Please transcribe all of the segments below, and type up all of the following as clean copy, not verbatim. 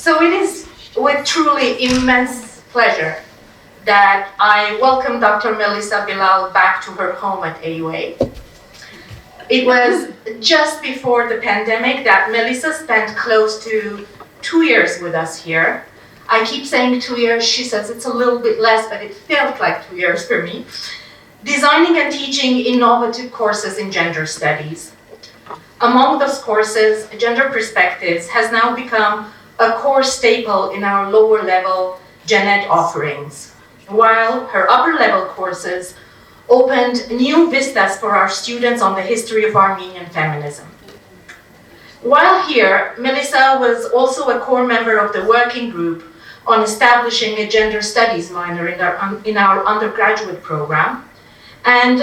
So it is with truly immense pleasure that I welcome Dr. Melissa Bilal back to her home at AUA. It was just before the pandemic that Melissa spent close to 2 years with us here. I keep saying 2 years, she says it's a little bit less, but it felt like 2 years for me. Designing and teaching innovative courses in gender studies. Among those courses, Gender Perspectives has now become a core staple in our lower level gen ed offerings, while her upper level courses opened new vistas for our students on the history of Armenian feminism. While here, Melissa was also a core member of the working group on establishing a gender studies minor in our undergraduate program, and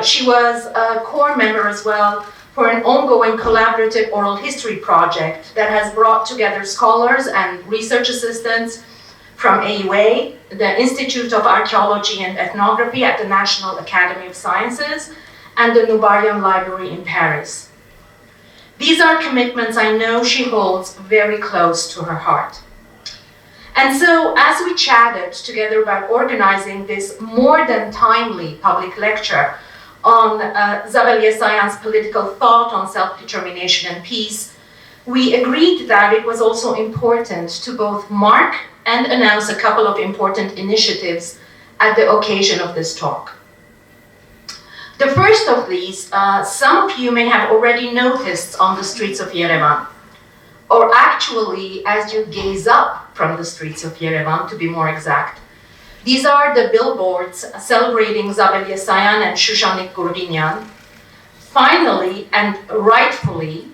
she was a core member as well for an ongoing collaborative oral history project that has brought together scholars and research assistants from AUA, the Institute of Archaeology and Ethnography at the National Academy of Sciences, and the Nubarian Library in Paris. These are commitments I know she holds very close to her heart. And so, as we chatted together about organizing this more than timely public lecture on Zabel Yesayan's political thought on self-determination and peace, we agreed that it was also important to both mark and announce a couple of important initiatives at the occasion of this talk. The first of these, some of you may have already noticed on the streets of Yerevan, or actually as you gaze up from the streets of Yerevan, to be more exact. These are the billboards celebrating Zabel Yesayan and Shushanik Gurginyan, finally and rightfully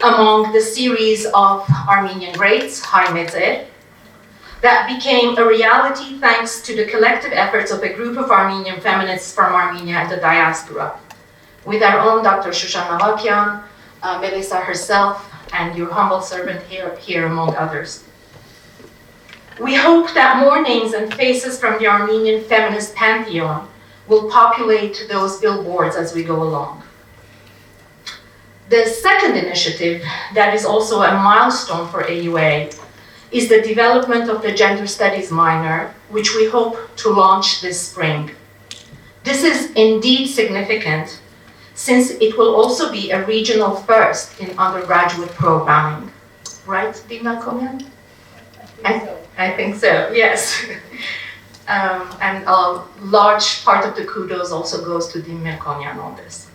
among the series of Armenian greats, Hai Medzir, that became a reality thanks to the collective efforts of a group of Armenian feminists from Armenia and the diaspora, with our own Dr. Shushan Navakian, Melissa herself, and your humble servant here among others. We hope that more names and faces from the Armenian feminist pantheon will populate those billboards as we go along. The second initiative that is also a milestone for AUA is the development of the Gender Studies minor, which we hope to launch this spring. This is indeed significant, since it will also be a regional first in undergraduate programming. Right, Dina Komyan? I think so, yes. And a large part of the kudos also goes to Dimir Konyan on this.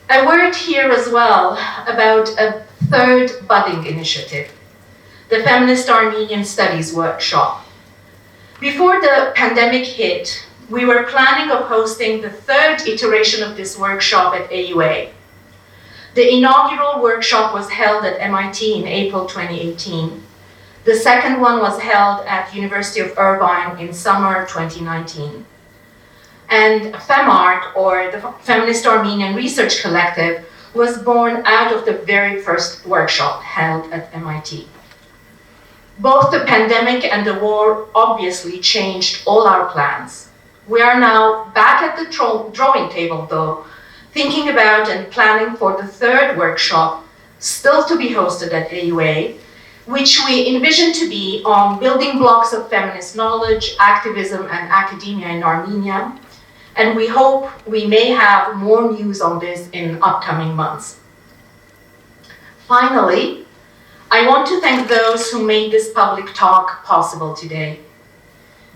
A word here as well about a third budding initiative, the Feminist Armenian Studies Workshop. Before the pandemic hit, we were planning of hosting the third iteration of this workshop at AUA. The inaugural workshop was held at MIT in April 2018. The second one was held at University of Irvine in summer 2019. And FEMARC, or the Feminist Armenian Research Collective, was born out of the very first workshop held at MIT. Both the pandemic and the war obviously changed all our plans. We are now back at the drawing table, though, thinking about and planning for the third workshop, still to be hosted at AUA, which we envision to be on building blocks of feminist knowledge, activism, and academia in Armenia, and we hope we may have more news on this in upcoming months. Finally, I want to thank those who made this public talk possible today.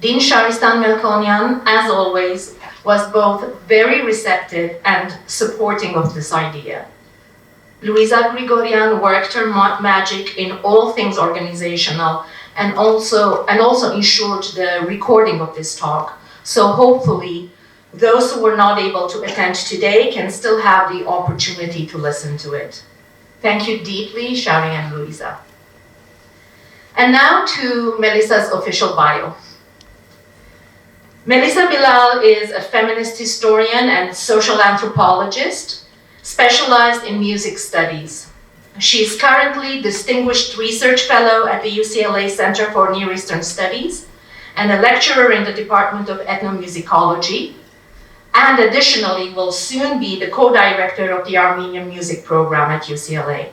Din Sharistan Melkonian, as always, was both very receptive and supporting of this idea. Luisa Grigorian worked her magic in all things organizational and also ensured the recording of this talk. So hopefully, those who were not able to attend today can still have the opportunity to listen to it. Thank you deeply, Shari and Luisa. And now to Melissa's official bio. Melissa Bilal is a feminist historian and social anthropologist, specialized in music studies. She is currently Distinguished Research Fellow at the UCLA Center for Near Eastern Studies and a lecturer in the Department of Ethnomusicology, and additionally will soon be the co-director of the Armenian Music Program at UCLA.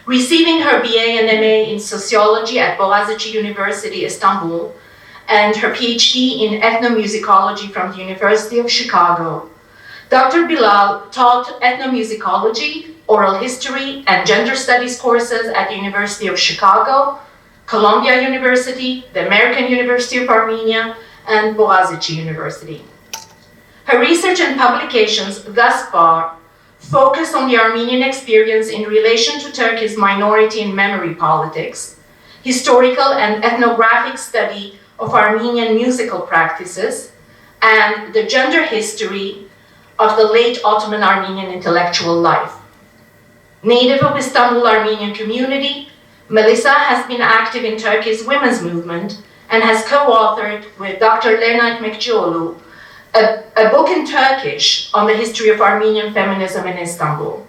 Receiving her BA and MA in sociology at Boğaziçi University, Istanbul, and her PhD in ethnomusicology from the University of Chicago, Dr. Bilal taught ethnomusicology, oral history, and gender studies courses at the University of Chicago, Columbia University, the American University of Armenia, and Boğaziçi University. Her research and publications thus far focus on the Armenian experience in relation to Turkey's minority and memory politics, historical and ethnographic study of Armenian musical practices, and the gender history of the late Ottoman Armenian intellectual life. Native of Istanbul Armenian community, Melissa has been active in Turkey's women's movement and has co-authored with Dr. Lerna Ekmekçioğlu a book in Turkish on the history of Armenian feminism in Istanbul.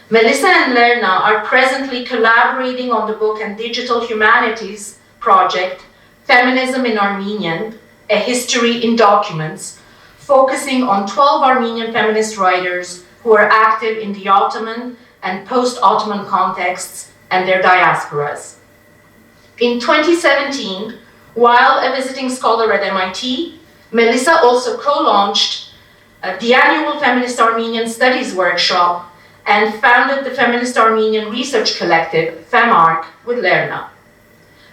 Melissa and Lerna are presently collaborating on the book and digital humanities project, Feminism in Armenian, A History in Documents, focusing on 12 Armenian feminist writers who are active in the Ottoman and post-Ottoman contexts and their diasporas. In 2017, while a visiting scholar at MIT, Melissa also co-launched the annual Feminist Armenian Studies Workshop and founded the Feminist Armenian Research Collective, FEMARC, with Lerna.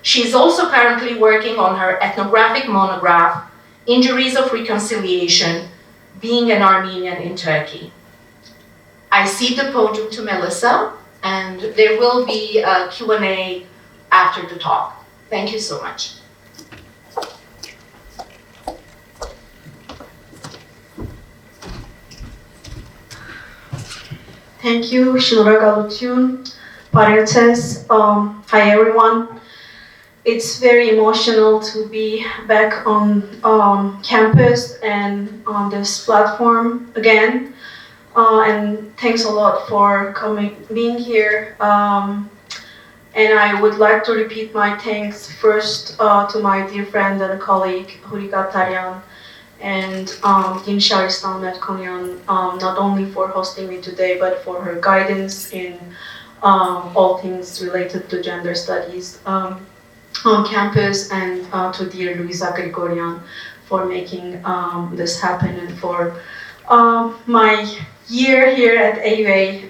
She is also currently working on her ethnographic monograph, Injuries of Reconciliation, Being an Armenian in Turkey. I cede the podium to Melissa, and there will be a Q&A after the talk. Thank you so much. Thank you, Շնորհակալություն, Parentes. Hi everyone. It's very emotional to be back on campus and on this platform again. And thanks a lot for being here. And I would like to repeat my thanks first to my dear friend and colleague, Hurika Taryan, and Din Sharistan Metkonyan, not only for hosting me today, but for her guidance in all things related to gender studies on campus, and to dear Luisa Grigorian for making this happen, and for my year here at AUA,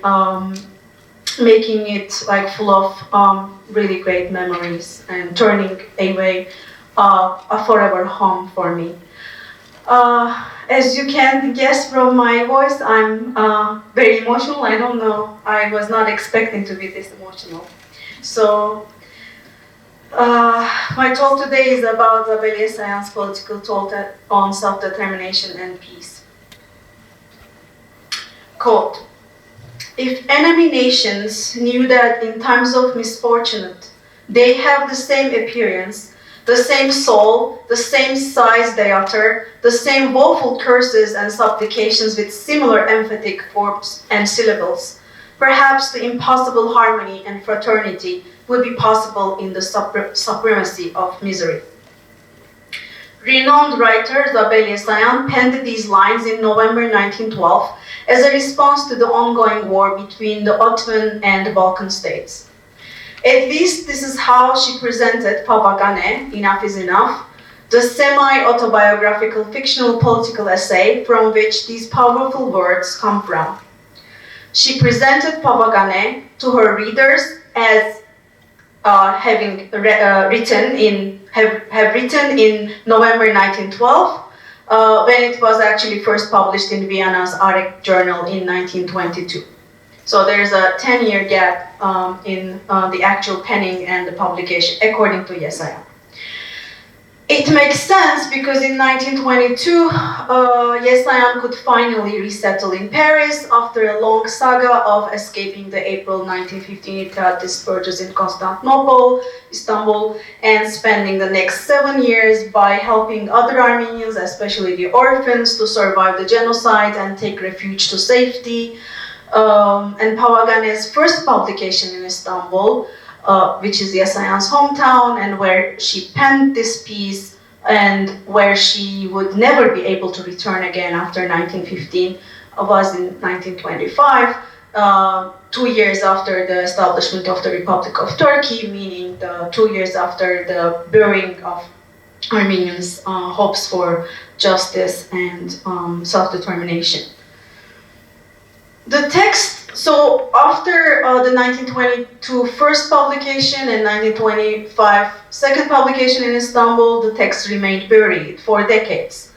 making it like full of really great memories and turning AUA a forever home for me. As you can guess from my voice, I'm very emotional. I don't know, I was not expecting to be this emotional. So, my talk today is about Zabel Yesayan's political thought on self-determination and peace. Quote, if enemy nations knew that in times of misfortune, they have the same appearance, the same soul, the same sighs they utter, the same woeful curses and supplications with similar emphatic forms and syllables, perhaps the impossible harmony and fraternity would be possible in the supremacy of misery. Renowned writer Zabel Yesayan penned these lines in November 1912 as a response to the ongoing war between the Ottoman and the Balkan states. At least this is how she presented Pawagane, Enough is Enough, the semi-autobiographical fictional political essay from which these powerful words come from. She presented Pawagane to her readers as having written in November 1912, when it was actually first published in Vienna's Arek journal in 1922. So there's a 10-year gap in the actual penning and the publication, according to Yesayan. It makes sense because in 1922, Yesayan could finally resettle in Paris after a long saga of escaping the April 1915 Ittihat purges in Constantinople, Istanbul, and spending the next 7 years by helping other Armenians, especially the orphans, to survive the genocide and take refuge to safety. And Pawagane's first publication in Istanbul, which is Yesayan's hometown, and where she penned this piece and where she would never be able to return again after 1915, was in 1925. 2 years after the establishment of the Republic of Turkey, meaning the 2 years after the burying of Armenians' hopes for justice and self-determination. The text, so after the 1922 first publication and 1925 second publication in Istanbul, the text remained buried for decades.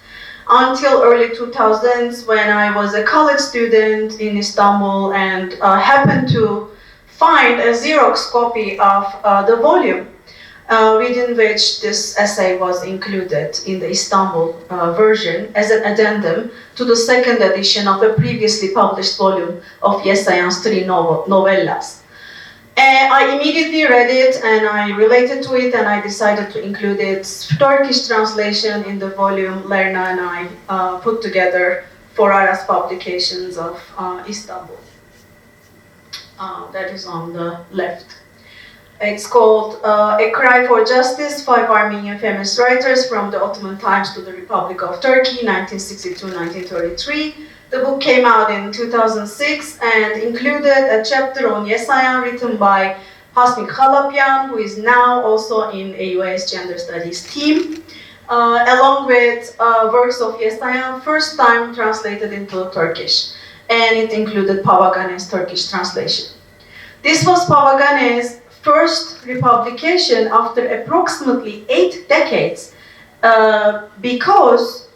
Until early 2000s, when I was a college student in Istanbul and happened to find a Xerox copy of the volume within which this essay was included in the Istanbul version as an addendum to the second edition of the previously published volume of Yesayan's three novellas. I immediately read it and I related to it and I decided to include its Turkish translation in the volume Lerna and I put together for Aras Publications of Istanbul. That is on the left. It's called A Cry for Justice, 5 Armenian Feminist Writers from the Ottoman Times to the Republic of Turkey, 1962-1933. The book came out in 2006 and included a chapter on Yesayan written by Hasmik Khalapyan, who is now also in AUA's Gender Studies team, along with works of Yesayan, first time translated into Turkish, and it included Pawagane's Turkish translation. This was Pawagane's first republication after approximately 8 decades, because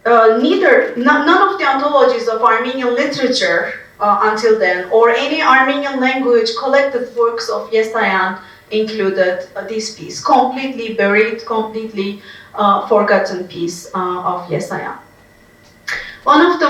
none of the anthologies of Armenian literature until then, or any Armenian language collected works of Yesayan included this piece, completely buried, completely forgotten piece of Yesayan. One of the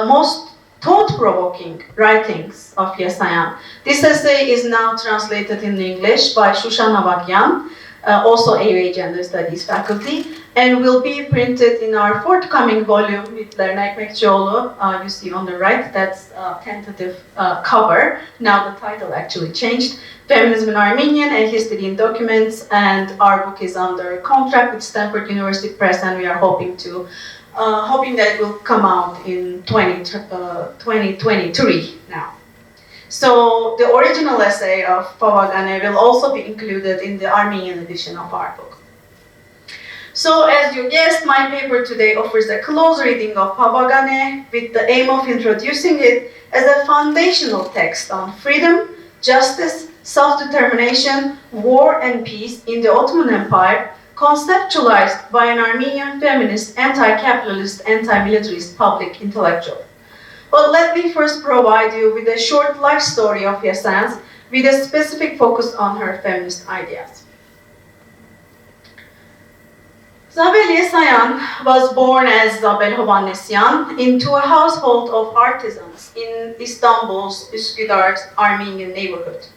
most thought-provoking writings of Yesayan. This essay is now translated in English by Shushan Avagyan, also AUA Gender Studies faculty, and will be printed in our forthcoming volume with Lerna Ekmekçioğlu. You see on the right, that's a tentative cover. Now the title actually changed. Feminism in Armenian, A History in Documents, and our book is under contract with Stanford University Press, and we are hoping that it will come out in 2023 now. So the original essay of Pawagane will also be included in the Armenian edition of our book. So as you guessed, my paper today offers a close reading of Pawagane with the aim of introducing it as a foundational text on freedom, justice, self-determination, war and peace in the Ottoman Empire, conceptualized by an Armenian feminist, anti-capitalist, anti-militarist public intellectual. But let me first provide you with a short life story of Yesayan with a specific focus on her feminist ideas. Zabel Yesayan was born as Zabel Yesayan into a household of artisans in Istanbul's Üsküdar's Armenian neighborhood.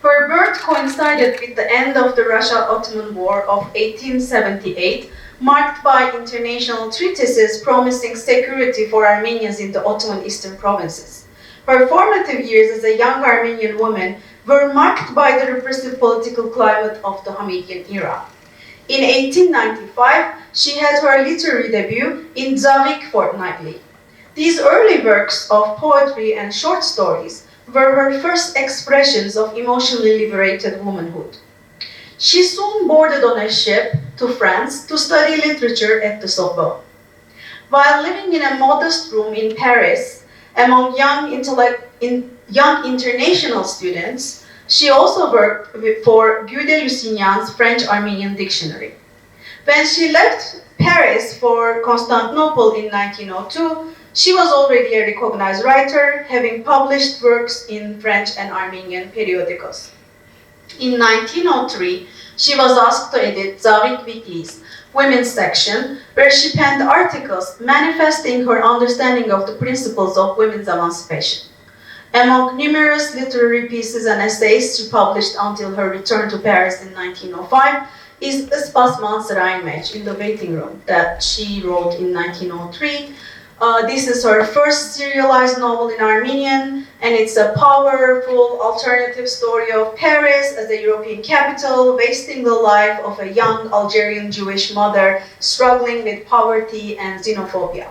Her birth coincided with the end of the Russia-Ottoman War of 1878, marked by international treaties promising security for Armenians in the Ottoman eastern provinces. Her formative years as a young Armenian woman were marked by the repressive political climate of the Hamidian era. In 1895, she had her literary debut in Zavik Fortnightly. These early works of poetry and short stories were her first expressions of emotionally liberated womanhood. She soon boarded on a ship to France to study literature at the Sorbonne. While living in a modest room in Paris among young international students, she also worked for Guy de Lusignan's French-Armenian dictionary. When she left Paris for Constantinople in 1902, she was already a recognized writer, having published works in French and Armenian periodicals. In 1903, she was asked to edit Zavik Weekly's women's section, where she penned articles manifesting her understanding of the principles of women's emancipation. Among numerous literary pieces and essays she published until her return to Paris in 1905 is Spasman Seraimech in the waiting room that she wrote in 1903. This is her first serialized novel in Armenian, and it's a powerful alternative story of Paris as a European capital, wasting the life of a young Algerian Jewish mother struggling with poverty and xenophobia.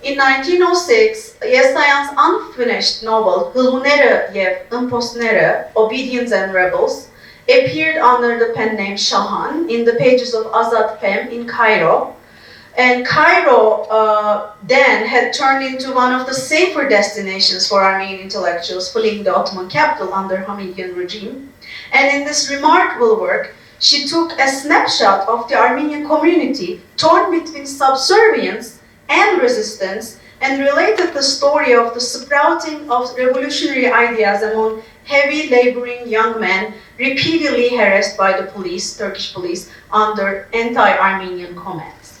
In 1906, Yesayan's unfinished novel Hılunere Yev Imposnere, Obedience and Rebels, appeared under the pen name Shahan in the pages of Azad Pem in Cairo. And Cairo then had turned into one of the safer destinations for Armenian intellectuals fleeing the Ottoman capital under Hamidian regime. And in this remarkable work, she took a snapshot of the Armenian community torn between subservience and resistance, and related the story of the sprouting of revolutionary ideas among heavy laboring young men repeatedly harassed by the police, Turkish police, under anti-Armenian commands.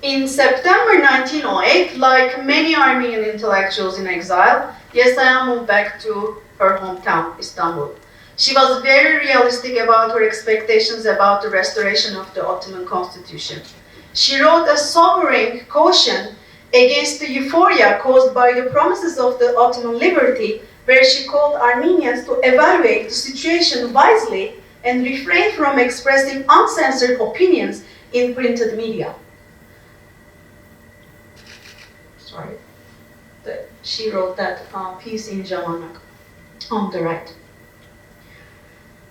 In September 1908, like many Armenian intellectuals in exile, Yesayan moved back to her hometown, Istanbul. She was very realistic about her expectations about the restoration of the Ottoman constitution. She wrote a sobering caution against the euphoria caused by the promises of the Ottoman liberty, where she called Armenians to evaluate the situation wisely and refrain from expressing uncensored opinions in printed media. Sorry. She wrote that piece in Javanak on the right.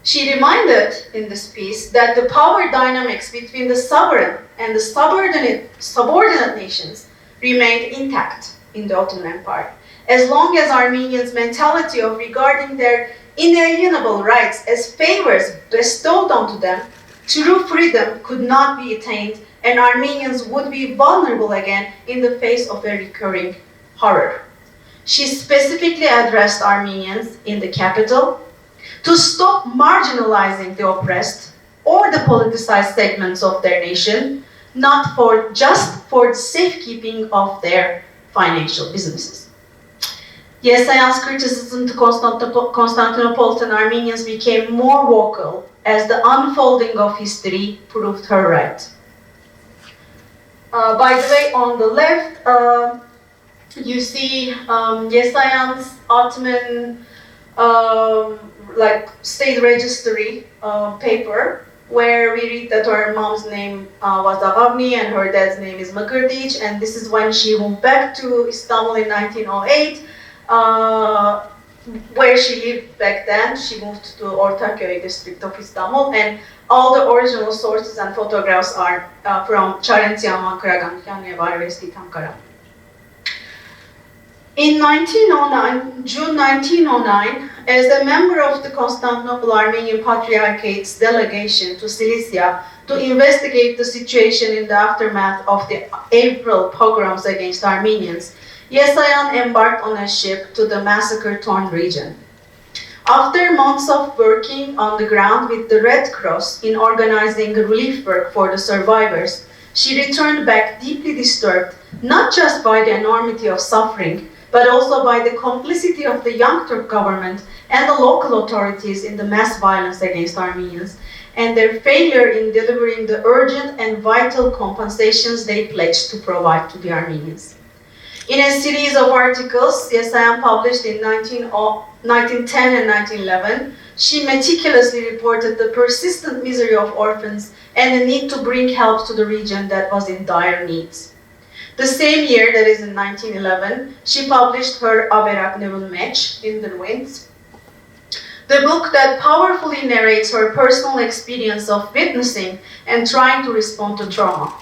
She reminded in this piece that the power dynamics between the sovereign and the subordinate nations remained intact in the Ottoman Empire, as long as Armenians' mentality of regarding their inalienable rights as favors bestowed onto them, true freedom could not be attained, and Armenians would be vulnerable again in the face of a recurring horror. She specifically addressed Armenians in the capital to stop marginalizing the oppressed or the politicized segments of their nation, not just for the safekeeping of their financial businesses. Yesayan's criticism to Constantinopolitan Armenians became more vocal as the unfolding of history proved her right. By the way, on the left, you see Yesayan's Ottoman state registry paper, where we read that her mom's name was Agavni and her dad's name is Makırdiç, and this is when she moved back to Istanbul in 1908, where she lived back then. She moved to Ortaköy district of Istanbul, and all the original sources and photographs are from Charentiyan Karagan University, Ankara. In June 1909, as a member of the Constantinople Armenian Patriarchate's delegation to Cilicia to investigate the situation in the aftermath of the April pogroms against Armenians, Yesayan embarked on a ship to the massacre-torn region. After months of working on the ground with the Red Cross in organizing relief work for the survivors, she returned back deeply disturbed, not just by the enormity of suffering, but also by the complicity of the Young Turk government and the local authorities in the mass violence against Armenians, and their failure in delivering the urgent and vital compensations they pledged to provide to the Armenians. In a series of articles Yesayan published in 1910 and 1911, she meticulously reported the persistent misery of orphans and the need to bring help to the region that was in dire needs. The same year, that is in 1911, she published her Averak Nevun Mech in the Winds, the book that powerfully narrates her personal experience of witnessing and trying to respond to trauma.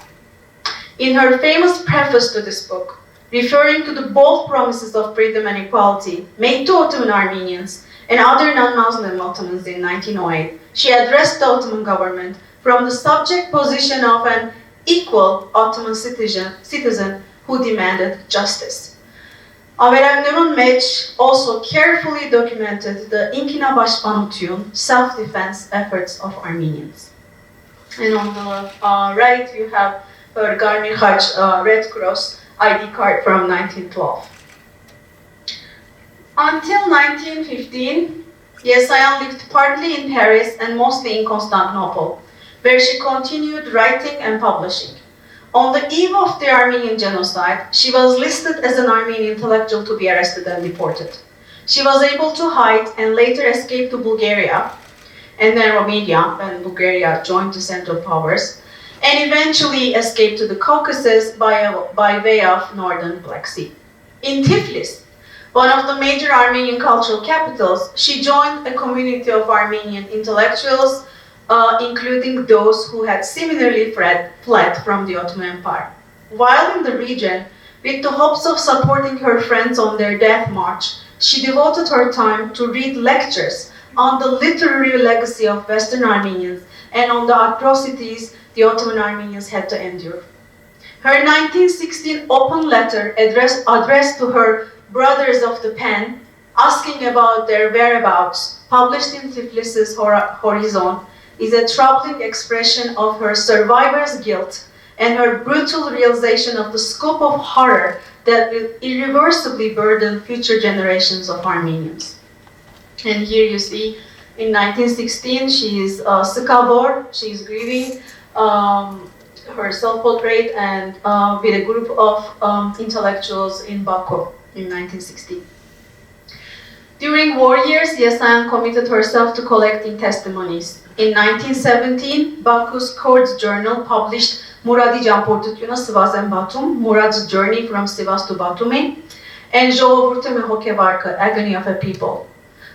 In her famous preface to this book, referring to the bold promises of freedom and equality made to Ottoman Armenians and other non-Muslim Ottomans in 1908, she addressed the Ottoman government from the subject position of an equal Ottoman citizen who demanded justice. Averak Nevun Mech also carefully documented the İnkina Başpanutyun self-defense efforts of Armenians. And on the right, you have her Garmi Haj Red Cross ID card from 1912. Until 1915, Yesayan lived partly in Paris and mostly in Constantinople, where she continued writing and publishing. On the eve of the Armenian genocide, she was listed as an Armenian intellectual to be arrested and deported. She was able to hide and later escape to Bulgaria and then Romania when Bulgaria joined the Central Powers. and eventually escaped to the Caucasus by way of northern Black Sea. In Tiflis, one of the major Armenian cultural capitals, she joined a community of Armenian intellectuals, including those who had similarly fled from the Ottoman Empire. While in the region, with the hopes of supporting her friends on their death march, she devoted her time to read lectures on the literary legacy of Western Armenians and on the atrocities the Ottoman Armenians had to endure. Her 1916 open letter addressed to her brothers of the pen, asking about their whereabouts, published in Tiflis's Horizon, is a troubling expression of her survivor's guilt and her brutal realization of the scope of horror that will irreversibly burden future generations of Armenians. And here you see, in 1916, she is Skavor, she is grieving her self-portrait and with a group of intellectuals in Baku in 1916. During war years, Yesayan committed herself to collecting testimonies. In 1917, Baku's Courts Journal published Muradi Jamportutyuna Sivas Batum, Murad's Journey from Sivas to Batumi, and Jolovurtumi Hokevarka, Agony of a People.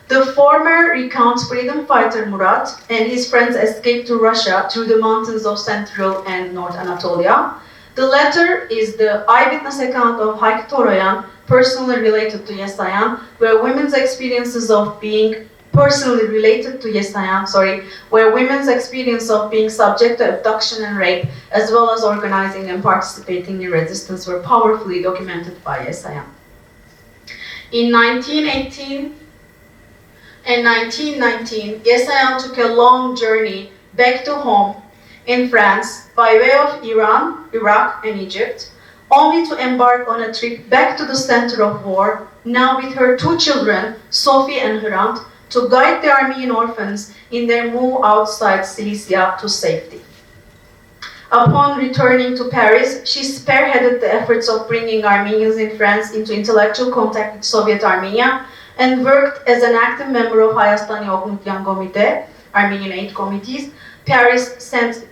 The former recounts freedom fighter Murad and his friends escaped to Russia through the mountains of Central and North Anatolia. The latter is the eyewitness account of Hayk Toroyan, personally related to Yesayan, where women's experiences of being where women's experience of being subject to abduction and rape, as well as organizing and participating in resistance, were powerfully documented by Yesayan. In 1918 and 1919, Yesayan took a long journey back to home in France by way of Iran, Iraq, and Egypt, only to embark on a trip back to the center of war, now with her two children, Sophie and Hrant, to guide the Armenian orphans in their move outside Cilicia to safety. Upon returning to Paris, she spearheaded the efforts of bringing Armenians in France into intellectual contact with Soviet Armenia and worked as an active member of Hayastani Ognutyan Komite, Armenian Aid Committees, Paris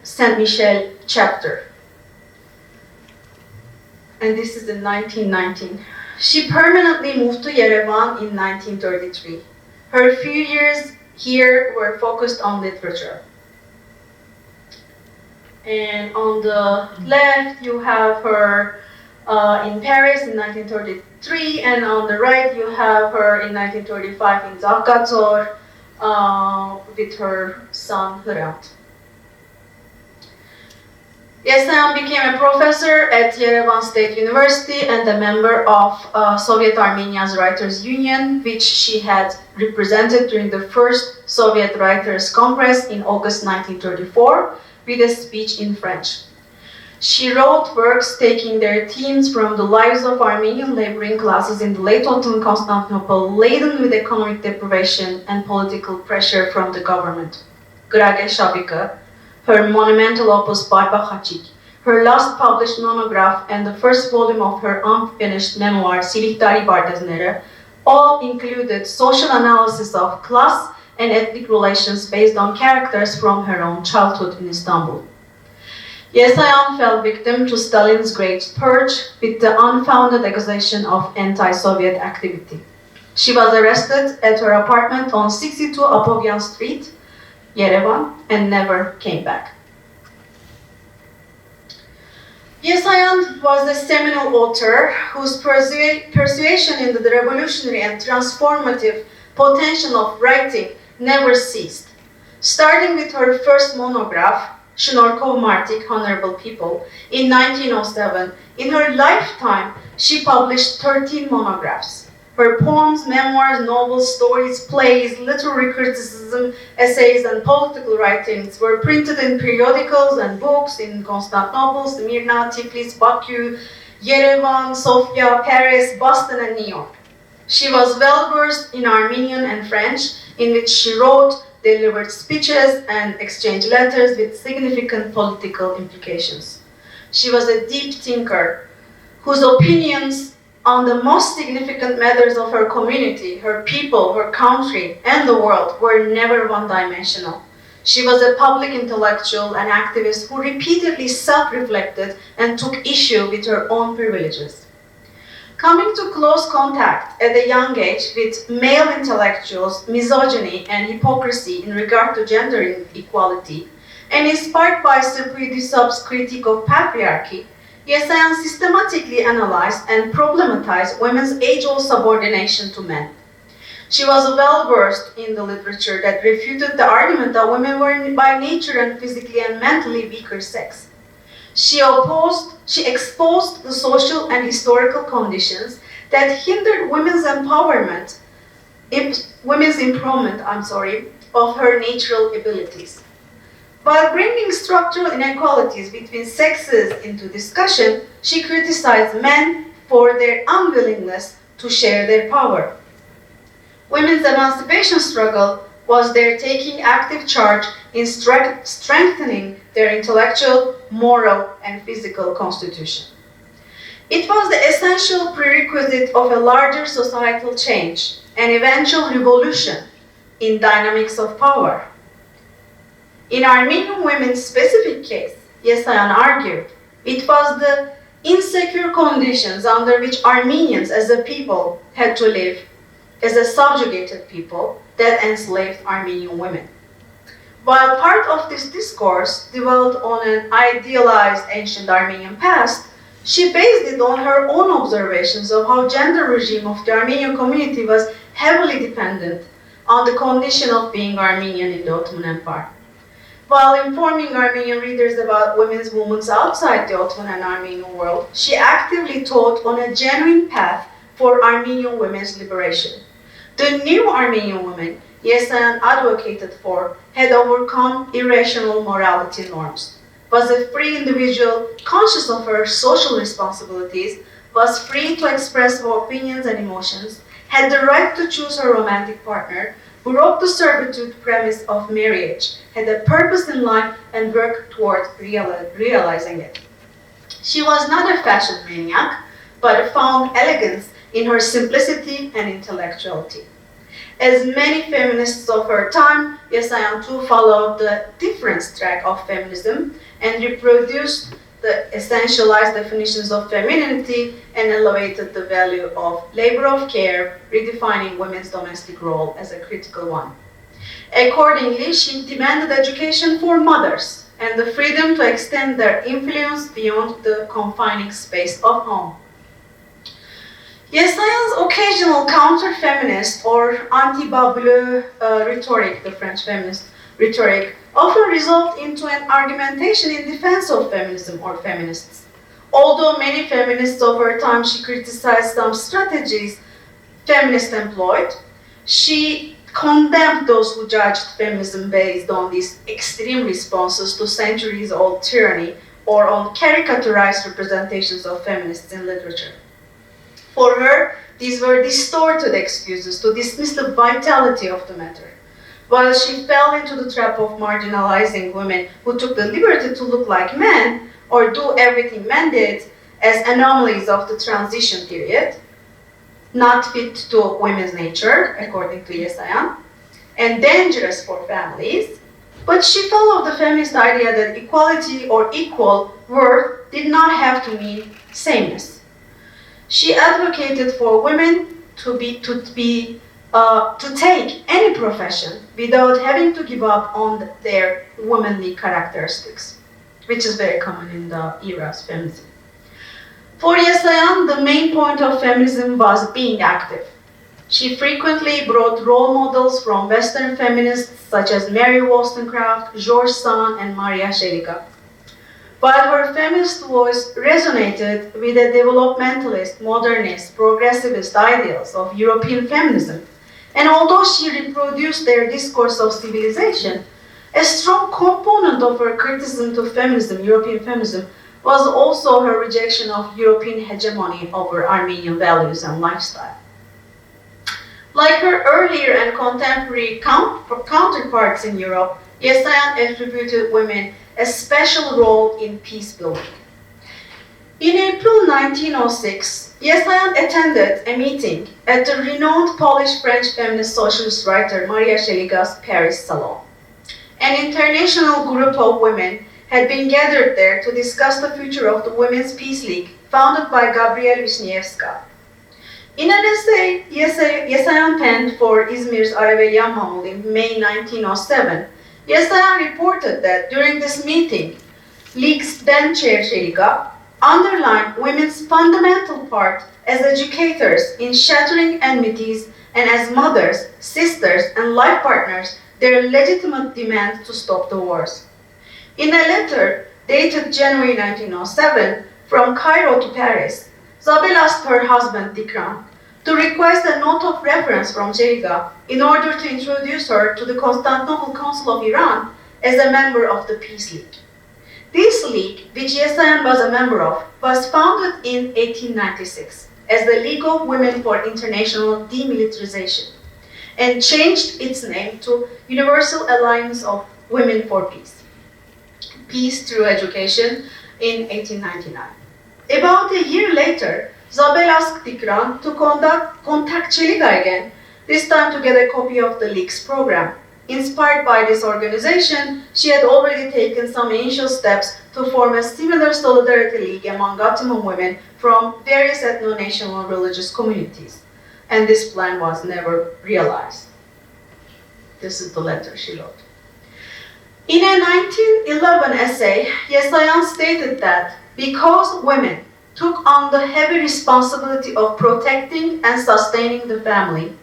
Saint-Michel chapter. And this is in 1919. She permanently moved to Yerevan in 1933. Her few years here were focused on literature. And on the left, you have her in Paris in 1933, and on the right, you have her in 1935 in Zagator with her son, Hrant. Yesayan became a professor at Yerevan State University and a member of Soviet Armenia's Writers' Union, which she had represented during the first Soviet Writers' Congress in August 1934 with a speech in French. She wrote works taking their themes from the lives of Armenian laboring classes in the late Ottoman Constantinople, laden with economic deprivation and political pressure from the government. Grage Shabika, her monumental opus Barba Khachik, her last published monograph, and the first volume of her unfinished memoir Silihtari Bardaznere, all included social analysis of class and ethnic relations based on characters from her own childhood in Istanbul. Yesayan fell victim to Stalin's Great Purge with the unfounded accusation of anti-Soviet activity. She was arrested at her apartment on 62 Apogyan Street, Yerevan, and never came back. Yesayan was a seminal author whose persuasion into the revolutionary and transformative potential of writing never ceased. Starting with her first monograph, Shnorkov Martik, Honorable People, in 1907, in her lifetime, she published 13 monographs. Her poems, memoirs, novels, stories, plays, literary criticism, essays, and political writings were printed in periodicals and books in Constantinople, Smyrna, Tiflis, Baku, Yerevan, Sofia, Paris, Boston, and New York. She was well versed in Armenian and French, in which she wrote, delivered speeches, and exchanged letters with significant political implications. She was a deep thinker whose opinions on the most significant matters of her community, her people, her country, and the world were never one-dimensional. She was a public intellectual and activist who repeatedly self-reflected and took issue with her own privileges. Coming to close contact at a young age with male intellectuals, misogyny and hypocrisy in regard to gender inequality, and inspired by Srpri Dusab's critique of patriarchy, Yesayan systematically analyzed and problematized women's age-old subordination to men. She was well-versed in the literature that refuted the argument that women were by nature and physically and mentally weaker sex. She exposed the social and historical conditions that hindered women's improvement of her natural abilities. While bringing structural inequalities between sexes into discussion, she criticized men for their unwillingness to share their power. Women's emancipation struggle was their taking active charge in strengthening their intellectual, moral, and physical constitution. It was the essential prerequisite of a larger societal change, an eventual revolution in dynamics of power. In Armenian women's specific case, Yesayan argued, it was the insecure conditions under which Armenians as a people had to live as a subjugated people that enslaved Armenian women. While part of this discourse dwelled on an idealized ancient Armenian past, she based it on her own observations of how gender regime of the Armenian community was heavily dependent on the condition of being Armenian in the Ottoman Empire. While informing Armenian readers about women's movements outside the Ottoman and Armenian world, she actively taught on a genuine path for Armenian women's liberation. The new Armenian women Yesayan advocated for had overcome irrational morality norms, was a free individual conscious of her social responsibilities, was free to express her opinions and emotions, had the right to choose her romantic partner, broke the servitude premise of marriage, had a purpose in life and worked towards realizing it. She was not a fashion maniac, but found elegance in her simplicity and intellectuality. As many feminists of her time, Yesayan too followed the difference track of feminism and reproduced the essentialized definitions of femininity and elevated the value of labor of care, redefining women's domestic role as a critical one. Accordingly, she demanded education for mothers and the freedom to extend their influence beyond the confining space of home. Yesayan's occasional counter-feminist or anti-bas bleu rhetoric, the French feminist rhetoric, often resolved into an argumentation in defense of feminism or feminists. Although many feminists of her time she criticized some strategies feminists employed, she condemned those who judged feminism based on these extreme responses to centuries-old tyranny or on caricaturized representations of feminists in literature. For her, these were distorted excuses to dismiss the vitality of the matter. While she fell into the trap of marginalizing women who took the liberty to look like men or do everything men did as anomalies of the transition period, not fit to women's nature, according to Yesayan, and dangerous for families, but she followed the feminist idea that equality or equal worth did not have to mean sameness. She advocated for women to take any profession without having to give up on their womanly characteristics, which is very common in the era's feminism. For Yesayan, the main point of feminism was being active. She frequently brought role models from Western feminists such as Mary Wollstonecraft, George Sand, and Maria Shelika. While her feminist voice resonated with the developmentalist, modernist, progressivist ideals of European feminism, and although she reproduced their discourse of civilization, a strong component of her criticism to feminism, European feminism, was also her rejection of European hegemony over Armenian values and lifestyle. Like her earlier and contemporary counterparts in Europe, Yesayan attributed women a special role in peace building. In April 1906, Yesayan attended a meeting at the renowned Polish-French feminist socialist writer Maria Shelika's Paris salon. An international group of women had been gathered there to discuss the future of the Women's Peace League, founded by Gabrielle Wisniewska. In an essay Yesayan penned for İzmir's Arabelyan Mamul in May 1907, Yesayan reported that during this meeting, League's then chair Şeliga underlined women's fundamental part as educators in shattering enmities and as mothers, sisters, and life partners their legitimate demand to stop the wars. In a letter dated January 1907 from Cairo to Paris, Zabel asked her husband Dikran to request a note of reference from Şeliga in order to introduce her to the Constantinople Council of Iran as a member of the Peace League. This league, which Yesayan was a member of, was founded in 1896 as the League of Women for International Demilitarization and changed its name to Universal Alliance of Women for Peace, Peace Through Education, in 1899. About a year later, Zabel asked Dikran to contact Şeliga again, this time to get a copy of the League's program. Inspired by this organization, she had already taken some initial steps to form a similar solidarity league among Ottoman women from various ethno-national religious communities. And this plan was never realized. This is the letter she wrote. In a 1911 essay, Yesayan stated that because women took on the heavy responsibility of protecting and sustaining the family,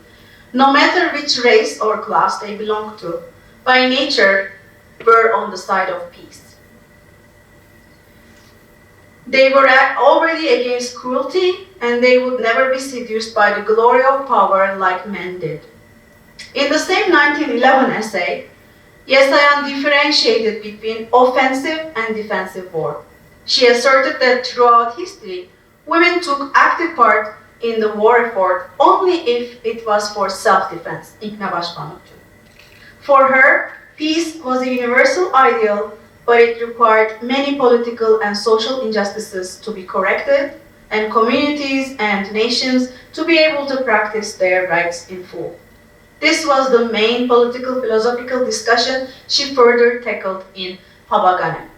no matter which race or class they belonged to, by nature were on the side of peace. They were already against cruelty, and they would never be seduced by the glory of power like men did. In the same 1911 essay, Yesayan differentiated between offensive and defensive war. She asserted that throughout history, women took active part in the war effort only if it was for self-defense. For her, peace was a universal ideal, but it required many political and social injustices to be corrected, and communities and nations to be able to practice their rights in full. This was the main political philosophical discussion she further tackled in Pawagane.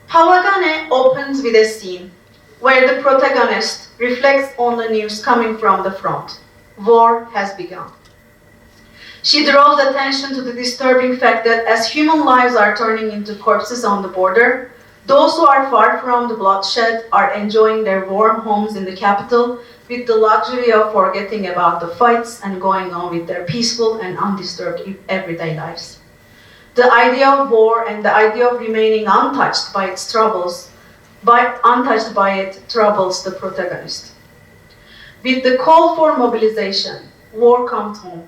Pawagane opens with a scene where the protagonist reflects on the news coming from the front. War has begun. She draws attention to the disturbing fact that as human lives are turning into corpses on the border, those who are far from the bloodshed are enjoying their warm homes in the capital with the luxury of forgetting about the fights and going on with their peaceful and undisturbed everyday lives. The idea of war and the idea of remaining untouched by its troubles troubles the protagonist. With the call for mobilization, war comes home.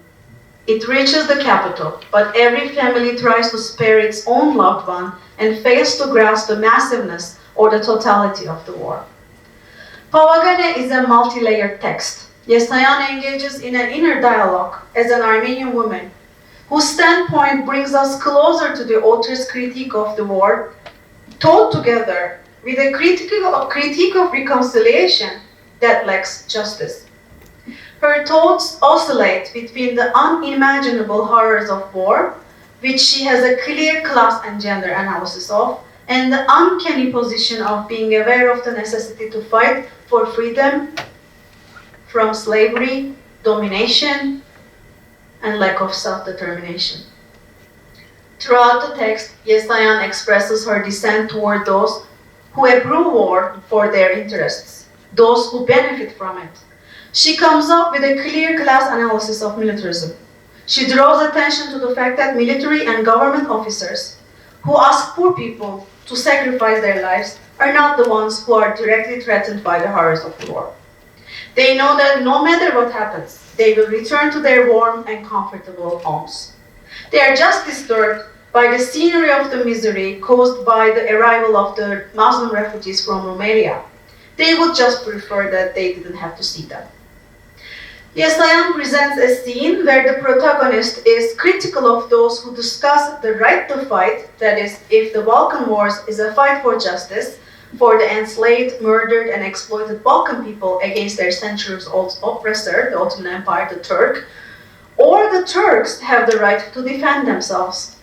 It reaches the capital, but every family tries to spare its own loved one and fails to grasp the massiveness or the totality of the war. Pawagane is a multi-layered text. Yesayan engages in an inner dialogue as an Armenian woman, whose standpoint brings us closer to the author's critique of the war, told together with a critique of reconciliation that lacks justice. Her thoughts oscillate between the unimaginable horrors of war, which she has a clear class and gender analysis of, and the uncanny position of being aware of the necessity to fight for freedom from slavery, domination, and lack of self-determination. Throughout the text, Yesayan expresses her dissent toward those who approve war for their interests, those who benefit from it. She comes up with a clear class analysis of militarism. She draws attention to the fact that military and government officers who ask poor people to sacrifice their lives are not the ones who are directly threatened by the horrors of the war. They know that no matter what happens, they will return to their warm and comfortable homes. They are just disturbed by the scenery of the misery caused by the arrival of the Muslim refugees from Romania. They would just prefer that they didn't have to see them. Yesayan presents a scene where the protagonist is critical of those who discuss the right to fight, that is, if the Balkan Wars is a fight for justice, for the enslaved, murdered, and exploited Balkan people against their centuries-old oppressor, the Ottoman Empire, the Turk, or the Turks have the right to defend themselves.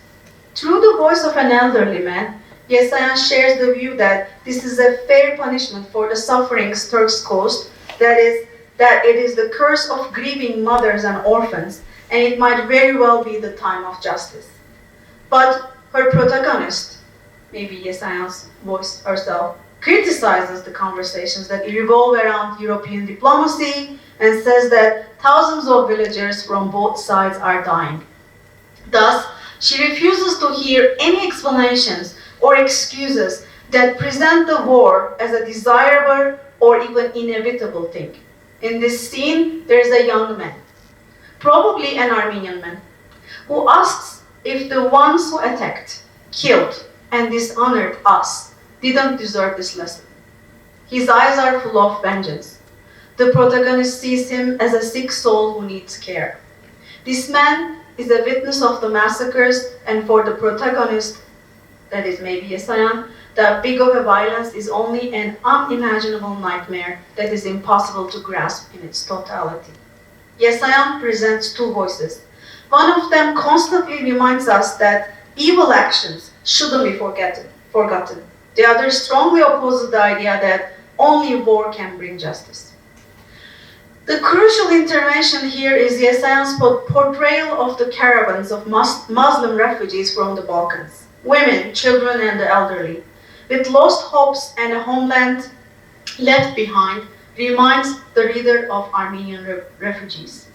Through the voice of an elderly man, Yesayan shares the view that this is a fair punishment for the sufferings Turks caused, that it is the curse of grieving mothers and orphans, and it might very well be the time of justice. But her protagonist, maybe Yesayan's voice herself, criticizes the conversations that revolve around European diplomacy and says that thousands of villagers from both sides are dying. Thus, she refuses to hear any explanations or excuses that present the war as a desirable or even inevitable thing. In this scene, there is a young man, probably an Armenian man, who asks if the ones who attacked, killed, and dishonored us didn't deserve this lesson. His eyes are full of vengeance. The protagonist sees him as a sick soul who needs care. This man is a witness of the massacres, and for the protagonist, that is maybe Yesayan, the big of a violence is only an unimaginable nightmare that is impossible to grasp in its totality. Yesayan presents two voices. One of them constantly reminds us that evil actions shouldn't be forgotten. The other strongly opposes the idea that only war can bring justice. The crucial intervention here is Yesayan's portrayal of the caravans of Muslim refugees from the Balkans, women, children, and the elderly, with lost hopes and a homeland left behind, reminds the reader of Armenian refugees.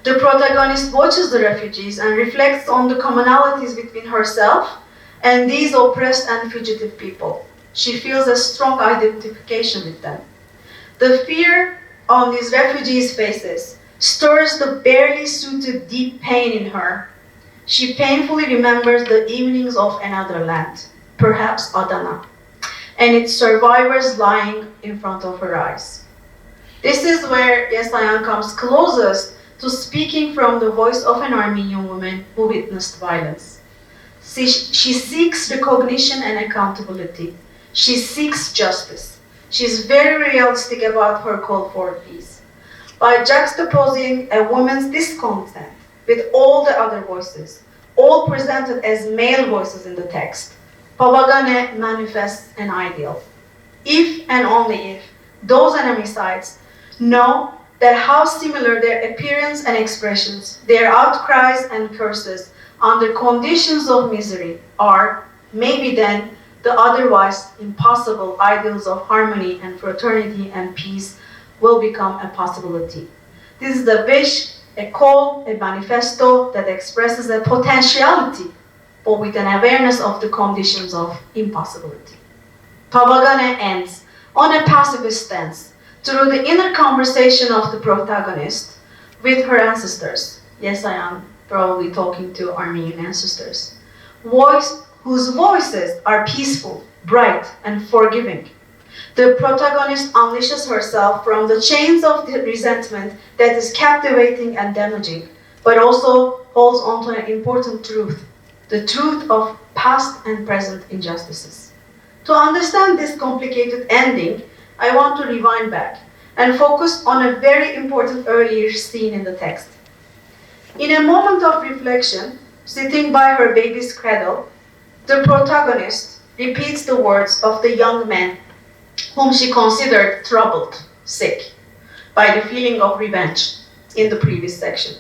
The protagonist watches the refugees and reflects on the commonalities between herself and these oppressed and fugitive people. She feels a strong identification with them. The fear on these refugees' faces stirs the barely suited deep pain in her. She painfully remembers the evenings of another land, perhaps Adana, and its survivors lying in front of her eyes. This is where Yesayan comes closest to speaking from the voice of an Armenian woman who witnessed violence. She seeks recognition and accountability. She seeks justice. She is very realistic about her call for peace. By juxtaposing a woman's discontent with all the other voices, all presented as male voices in the text, Pawagane manifests an ideal. If and only if those enemy sides know that how similar their appearance and expressions, their outcries and curses under conditions of misery are, maybe then the otherwise impossible ideals of harmony and fraternity and peace will become a possibility. This is the wish, a call, a manifesto that expresses a potentiality, but with an awareness of the conditions of impossibility. Pawagane ends on a pacifist stance through the inner conversation of the protagonist with her ancestors. Yesayan probably talking to Armenian ancestors, whose voices are peaceful, bright, and forgiving. The protagonist unleashes herself from the chains of the resentment that is captivating and damaging, but also holds on to an important truth, the truth of past and present injustices. To understand this complicated ending, I want to rewind back and focus on a very important earlier scene in the text. In a moment of reflection, sitting by her baby's cradle, the protagonist repeats the words of the young man whom she considered troubled, sick, by the feeling of revenge in the previous section.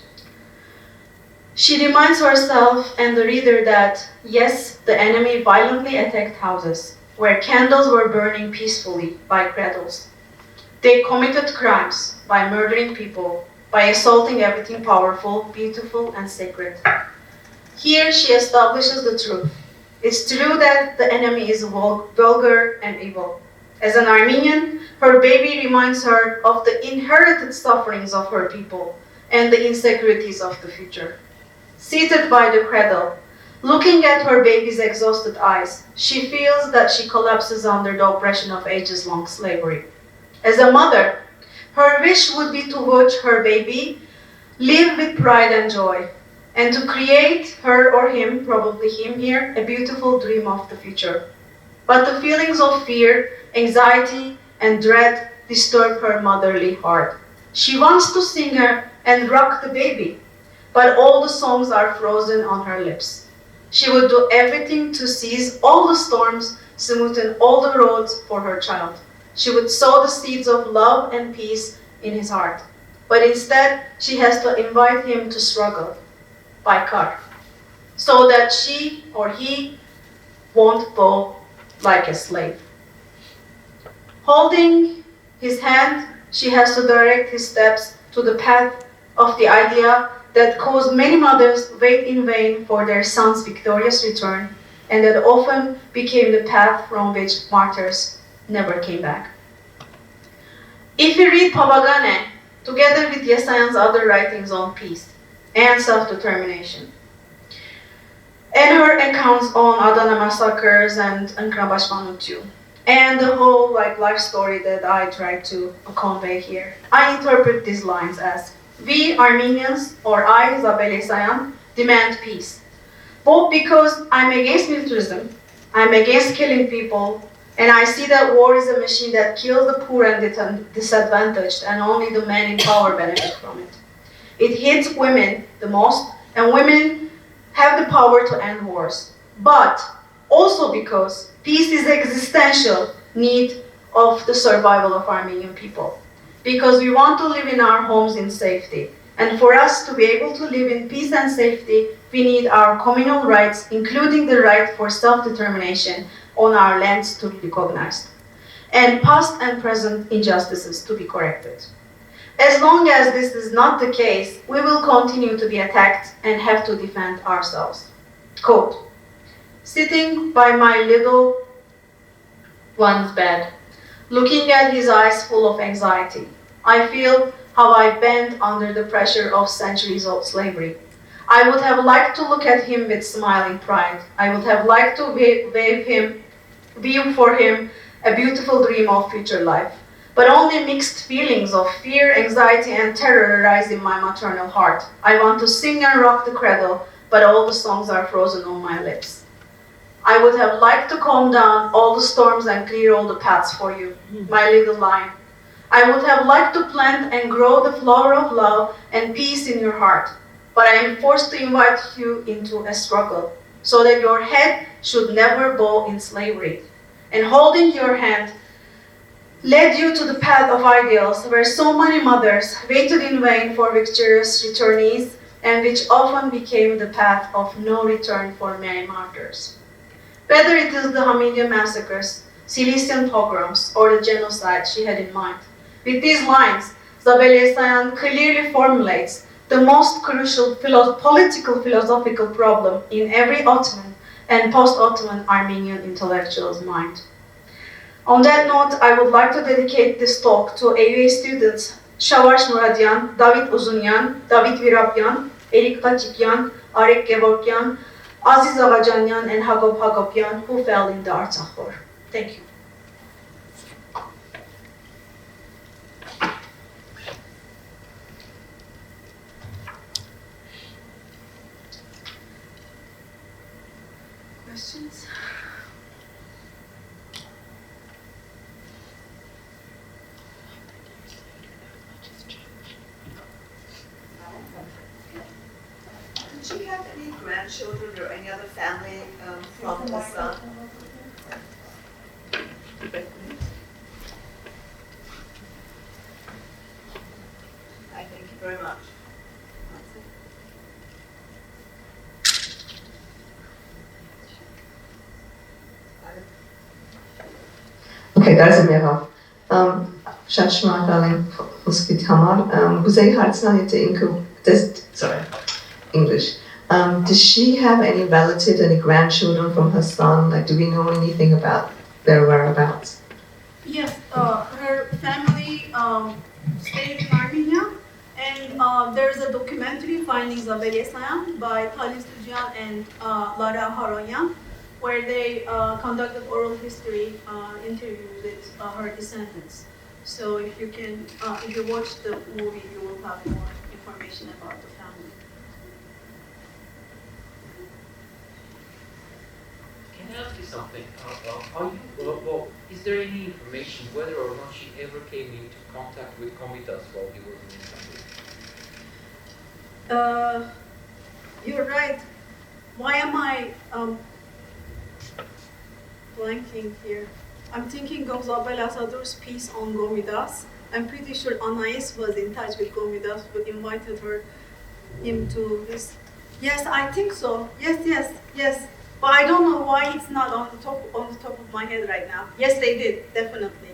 She reminds herself and the reader that, yes, the enemy violently attacked houses where candles were burning peacefully by cradles. They committed crimes by murdering people, by assaulting everything powerful, beautiful, and sacred. Here she establishes the truth. It's true that the enemy is vulgar and evil. As an Armenian, her baby reminds her of the inherited sufferings of her people and the insecurities of the future. Seated by the cradle, looking at her baby's exhausted eyes, she feels that she collapses under the oppression of ages-long slavery. As a mother, her wish would be to watch her baby live with pride and joy, and to create her or him, probably him here, a beautiful dream of the future. But the feelings of fear, anxiety, and dread disturb her motherly heart. She wants to sing her and rock the baby, but all the songs are frozen on her lips. She would do everything to seize all the storms, smoothen all the roads for her child. She would sow the seeds of love and peace in his heart. But instead, she has to invite him to struggle by car, so that she or he won't go like a slave. Holding his hand, she has to direct his steps to the path of the idea that caused many mothers wait in vain for their son's victorious return, and that often became the path from which martyrs never came back. If we read Pawagane, together with Yesayan's other writings on peace and self-determination, and her accounts on Adana massacres and Ankara Başpanutu, and the whole life story that I try to convey here, I interpret these lines as: we Armenians, or I, Zabel Yesayan, demand peace. Both because I'm against militarism, I'm against killing people, and I see that war is a machine that kills the poor and disadvantaged, and only the men in power benefit from it. It hits women the most, and women have the power to end wars. But also because peace is the existential need of the survival of Armenian people. Because we want to live in our homes in safety. And for us to be able to live in peace and safety, we need our communal rights, including the right for self-determination on our lands, to be recognized, and past and present injustices to be corrected. As long as this is not the case, we will continue to be attacked and have to defend ourselves. Quote: sitting by my little one's bed, looking at his eyes full of anxiety, I feel how I bend under the pressure of centuries-old slavery. I would have liked to look at him with smiling pride. I would have liked to view for him a beautiful dream of future life. But only mixed feelings of fear, anxiety, and terror arise in my maternal heart. I want to sing and rock the cradle, but all the songs are frozen on my lips. I would have liked to calm down all the storms and clear all the paths for you, my little lion. I would have liked to plant and grow the flower of love and peace in your heart, but I am forced to invite you into a struggle, so that your head should never bow in slavery. And holding your hand led you to the path of ideals, where so many mothers waited in vain for victorious returnees, and which often became the path of no return for many martyrs. Whether it is the Hamidian massacres, Cilician pogroms, or the genocide she had in mind, with these lines, Zabel Yesayan clearly formulates the most crucial political philosophical problem in every Ottoman and post-Ottoman Armenian intellectual's mind. On that note, I would like to dedicate this talk to AUA students Shavash Muradyan, David Uzunyan, David Virapyan, Erik Tachikyan, Arek Gevorkyan, Aziz Avajanyan, and Hagop Hagopyan, who fell in the Artsakh War. Thank you. Questions? Did she have any grandchildren or any other family from the son? I thank you very much. Okay, դարձի մեղավ։ Շատ շնորհակալ եմ խոսքիդ համար։ Կուզեի հարցնել, եթե ինքը English. Does she have any relatives, any grandchildren from her son? Like, do we know anything about their whereabouts? Yes, her family stayed in Armenia, and there's a documentary, Finding Zabel Yesayan, by Talis Tujian and Lara Haroyan, where they conducted oral history interview with her descendants. So if you watch the movie, you will have more information about the family. Can I ask you something? Is there any information whether or not she ever came into contact with Komitas while he was in Istanbul? you're right. Why am I blanking here? I'm thinking of Zabel Yesayan's piece on Gomidas. I'm pretty sure Anais was in touch with Gomidas, but invited him to this. Yes, I think so. Yes. But I don't know why it's not on the top of my head right now. Yes, they did, definitely.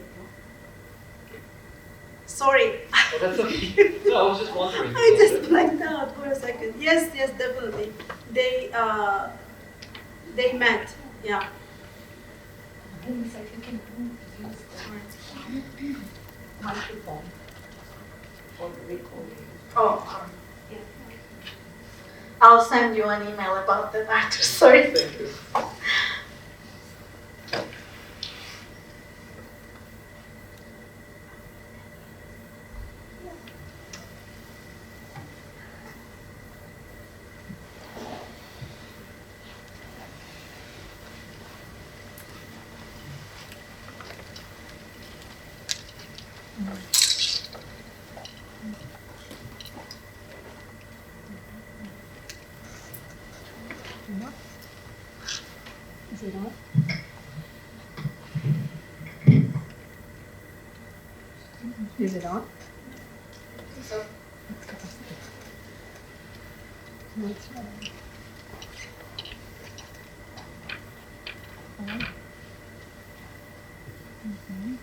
Sorry. Oh, that's okay. No, I was just wondering. I just blanked out for a second. Yes, definitely. They met. Yeah. Microphone for the recording. Oh. I'll send you an email about that after. Sorry. Thank you. Is it on? Is it on? So, No, it's not on. On. Mhm.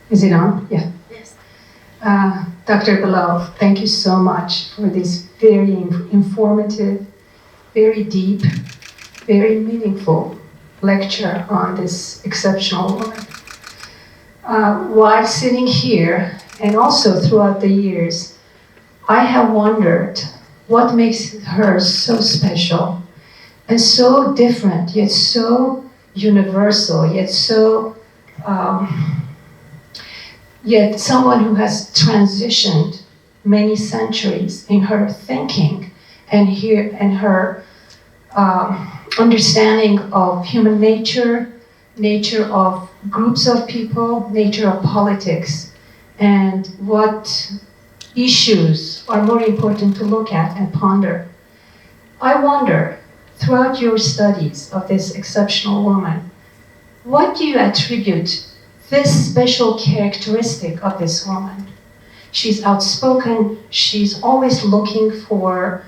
Is it on? Yeah. yes. Dr. Bilal, thank you so much for this very informative, very deep, very meaningful lecture on this exceptional woman. While sitting here, and also throughout the years, I have wondered what makes her so special and so different, yet so universal, yet so yet someone who has transitioned many centuries in her thinking and her understanding of human nature, nature of groups of people, nature of politics, and what issues are more important to look at and ponder. I wonder, throughout your studies of this exceptional woman, what do you attribute this special characteristic of this woman? She's outspoken, she's always looking for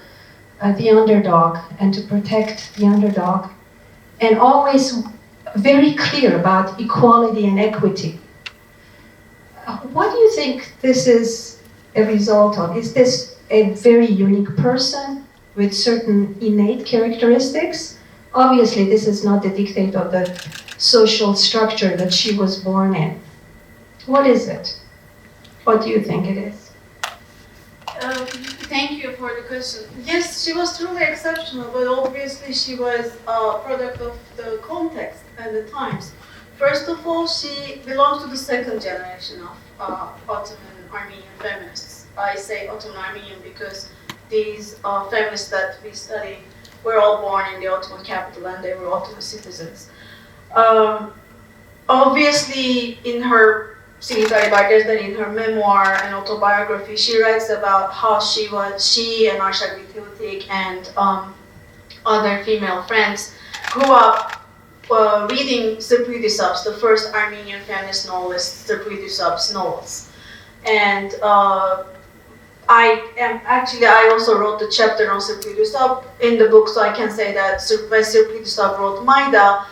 the underdog and to protect the underdog, and always very clear about equality and equity. What do you think this is a result of? Is this a very unique person with certain innate characteristics? Obviously, this is not the dictate of the social structure that she was born in. What is it? What do you think it is? Thank you for the question. Yes, she was truly exceptional, but obviously she was a product of the context and the times. First of all, she belongs to the second generation of Ottoman Armenian feminists. I say Ottoman Armenian because these feminists that we study were all born in the Ottoman capital and they were Ottoman citizens. Obviously, in her in her memoir and autobiography, she writes about how she and Arshak Vitiutik and other female friends grew up reading Sırpıdisap's, the first Armenian feminist novelist, Sırpıdisap's novels. And I also wrote the chapter on Sırpıdisap in the book, so I can say that when Sırpıdisap wrote Mayda,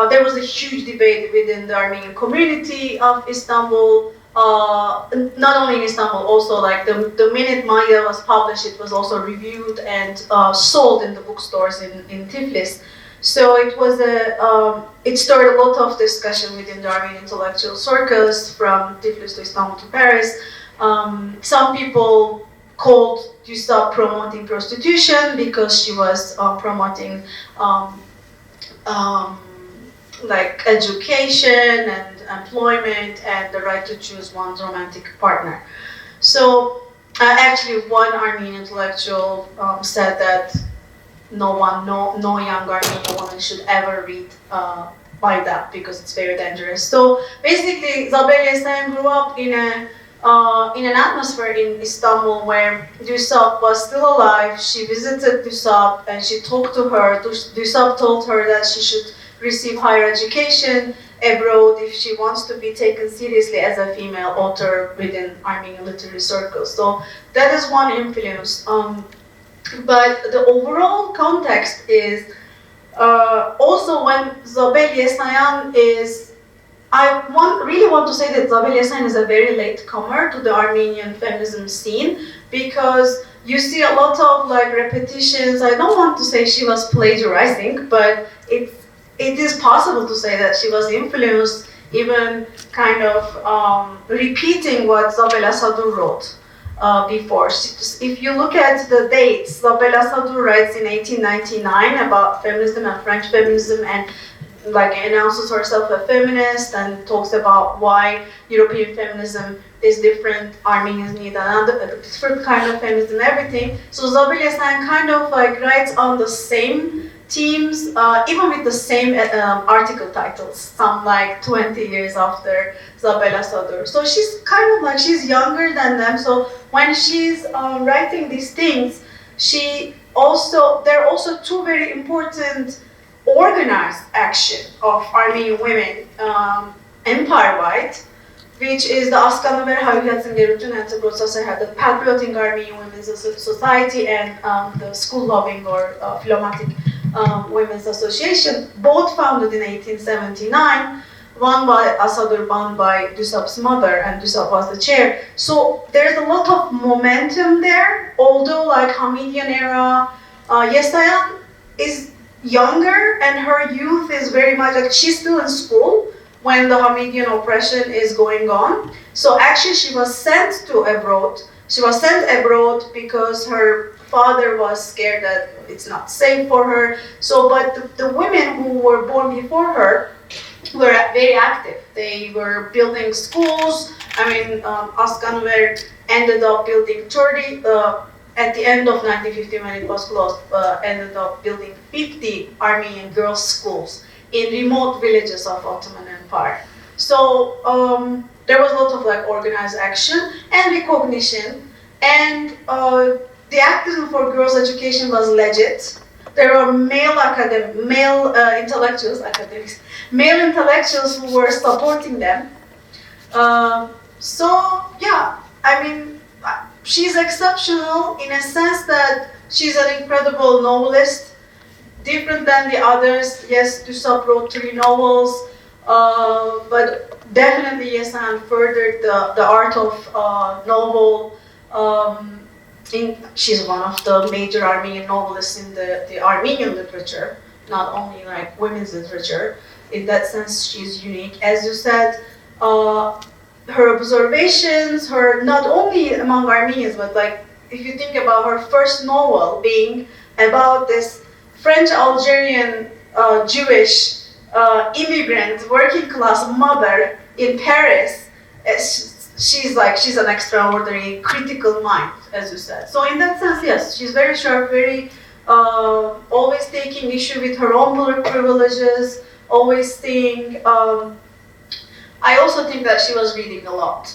there was a huge debate within the Armenian community of Istanbul, not only in Istanbul, also like the minute Mayda was published, it was also reviewed and sold in the bookstores in Tiflis. So it started a lot of discussion within the Armenian intellectual circles from Tiflis to Istanbul to Paris. Some people called Yusuf promoting prostitution because she was promoting like education and employment and the right to choose one's romantic partner. So actually one Armenian intellectual said that no young Armenian woman should ever read by that because it's very dangerous. So basically, Zabel Yesayan grew up in an atmosphere in Istanbul where Dusab was still alive. She visited Dusab and she talked to her. Dusab told her that she should receive higher education abroad if she wants to be taken seriously as a female author within Armenian literary circles. So that is one influence. But the overall context is also when Zabel Yesayan is, really want to say that Zabel Yesayan is a very late comer to the Armenian feminism scene because you see a lot of like repetitions. I don't want to say she was plagiarizing, but it is possible to say that she was influenced, even kind of repeating what Zabel Yesayans wrote before. If you look at the dates, Zabel Yesayans writes in 1899 about feminism and French feminism and like announces herself a feminist and talks about why European feminism is different, Armenians need another different kind of feminism and everything. So Zabel Yesayan kind of like writes on the same themes, even with the same article titles, some like 20 years after Zabel Yesayans. So she's kind of like, she's younger than them, so when she's writing these things, there are also two very important organized action of Armenian women empire-wide, which is the Askanı ve Hayatın Gerutun Processor had the Patriotic Armenian Women's Society and the School Loving or Philommatic Women's Association, both founded in 1879, one by Asadur, one by Dusab's mother, and Dusab was the chair. So there's a lot of momentum there, although like Hamidian era, Yesayan is younger and her youth is very much like she's still in school when the Hamidian oppression is going on. So actually she was sent abroad. She was sent abroad because her father was scared that it's not safe for her. So, but the women who were born before her were very active. They were building schools. I mean, Askanver ended up building 30, at the end of 1950 when it was closed, ended up building 50 Armenian girls' schools in remote villages of Ottoman Empire. So there was a lot of like organized action and recognition, and the activism for girls' education was legit. There were male intellectuals who were supporting them. So yeah, I mean, she's exceptional in a sense that she's an incredible novelist, different than the others. Yes, Dusab wrote 3 novels, but definitely Yesayan furthered the art of novel. She's one of the major Armenian novelists in the Armenian literature, not only like women's literature. In that sense, she's unique. As you said, her observations, not only among Armenians, but like if you think about her first novel being about this French Algerian Jewish immigrant working class mother in Paris, she's an extraordinary critical mind, as you said. So in that sense, yes, she's very sharp, very always taking issue with her own privileges, always seeing. I also think that she was reading a lot.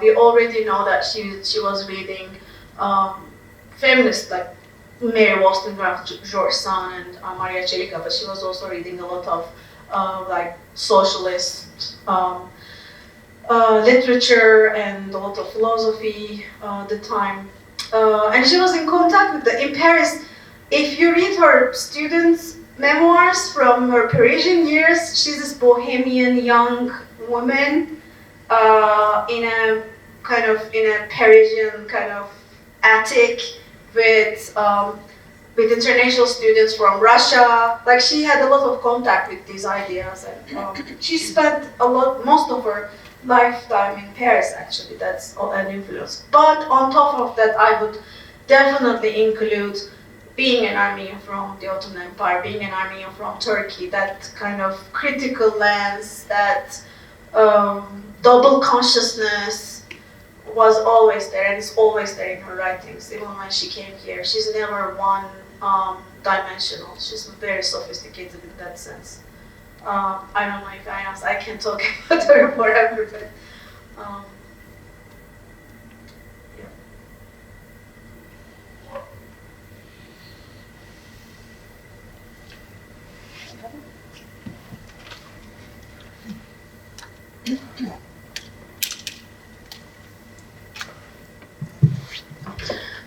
We already know that she was reading feminists like Mary Wollstonecraft, George Sand, and Maria Celica, but she was also reading a lot of like socialist literature and a lot of philosophy at the time. And she was in contact with in Paris. If you read her students' memoirs from her Parisian years, she's this bohemian young woman in a Parisian kind of attic with international students from Russia. Like she had a lot of contact with these ideas, and she spent most of her lifetime in Paris. Actually, that's an influence. But on top of that, I would definitely include being an Armenian from the Ottoman Empire, being an Armenian from Turkey, that kind of critical lens, that double consciousness was always there, and it's always there in her writings. Even when she came here, she's never one-dimensional. She's very sophisticated in that sense. I don't know if I can talk about her forever, but yeah.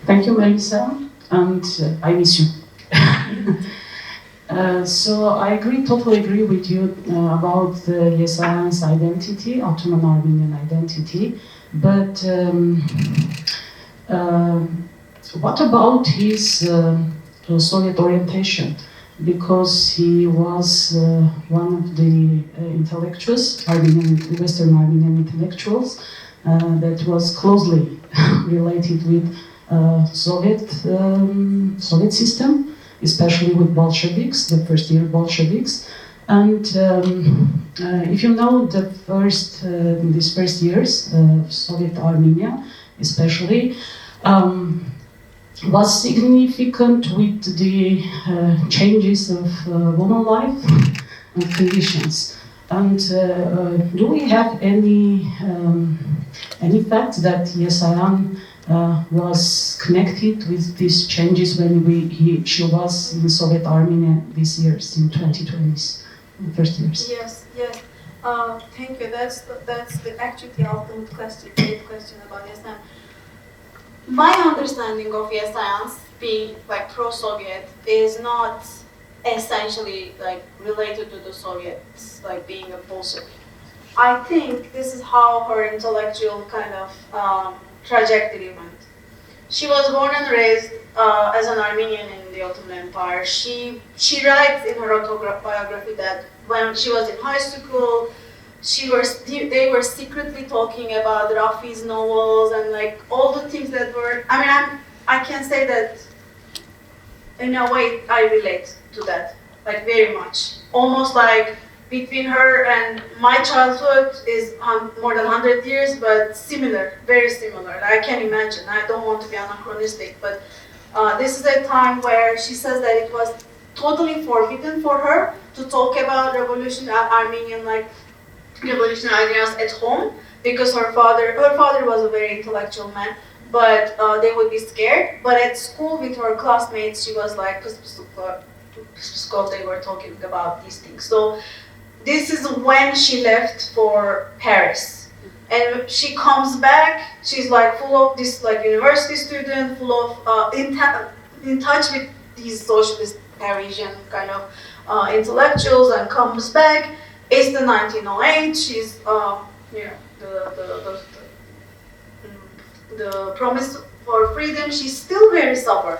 Thank you, Melissa, and I miss you. So I totally agree with you about the Yesayan's identity, autonomous Armenian identity. But what about his Soviet orientation? Because he was one of the intellectuals, Western Armenian intellectuals, that was closely related with Soviet system, especially with Bolsheviks, the first year Bolsheviks. And if you know these first years of Soviet Armenia, especially, was significant with the changes of woman life and conditions. And do we have any fact that Yesayan was connected with these changes when she was in Soviet Armenia these years, in 2020s, the first years? Yes. Thank you. That's actually the ultimate question, great question about Yesayan. My understanding of Yesayans being like pro-Soviet is not essentially like related to the Soviets, like being a Bolshevik. I think this is how her intellectual kind of trajectory went. She was born and raised as an Armenian in the Ottoman Empire. She writes in her autobiography that when she was in high school, they were secretly talking about Rafi's novels and like all the things that were. I mean, I can say that in a way I relate to that, like very much. Almost like between her and my childhood is more than 100 years, but similar, very similar. I can imagine. I don't want to be anachronistic, but this is a time where she says that it was totally forbidden for her to talk about Armenian revolutionary ideas at home because her father was a very intellectual man, but they would be scared. But at school with her classmates, she was like, they were talking about these things. So this is when she left for Paris. And she comes back, she's like full of this like university student, full of in touch with these socialist Parisian kind of intellectuals, and comes back. It's the 1908. She's the promise for freedom. She's still very stubborn.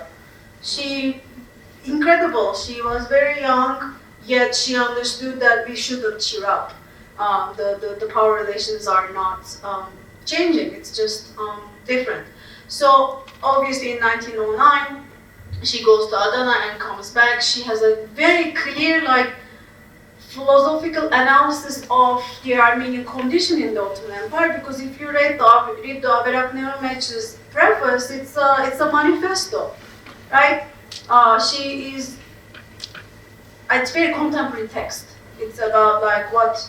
Incredible. She was very young, yet she understood that we shouldn't cheer up. The power relations are not changing. It's just different. So obviously in 1909, she goes to Adana and comes back. She has a very clear philosophical analysis of the Armenian condition in the Ottoman Empire, because if you read the Aberak Neurometz's preface, it's a manifesto, right? It's very contemporary text. It's about what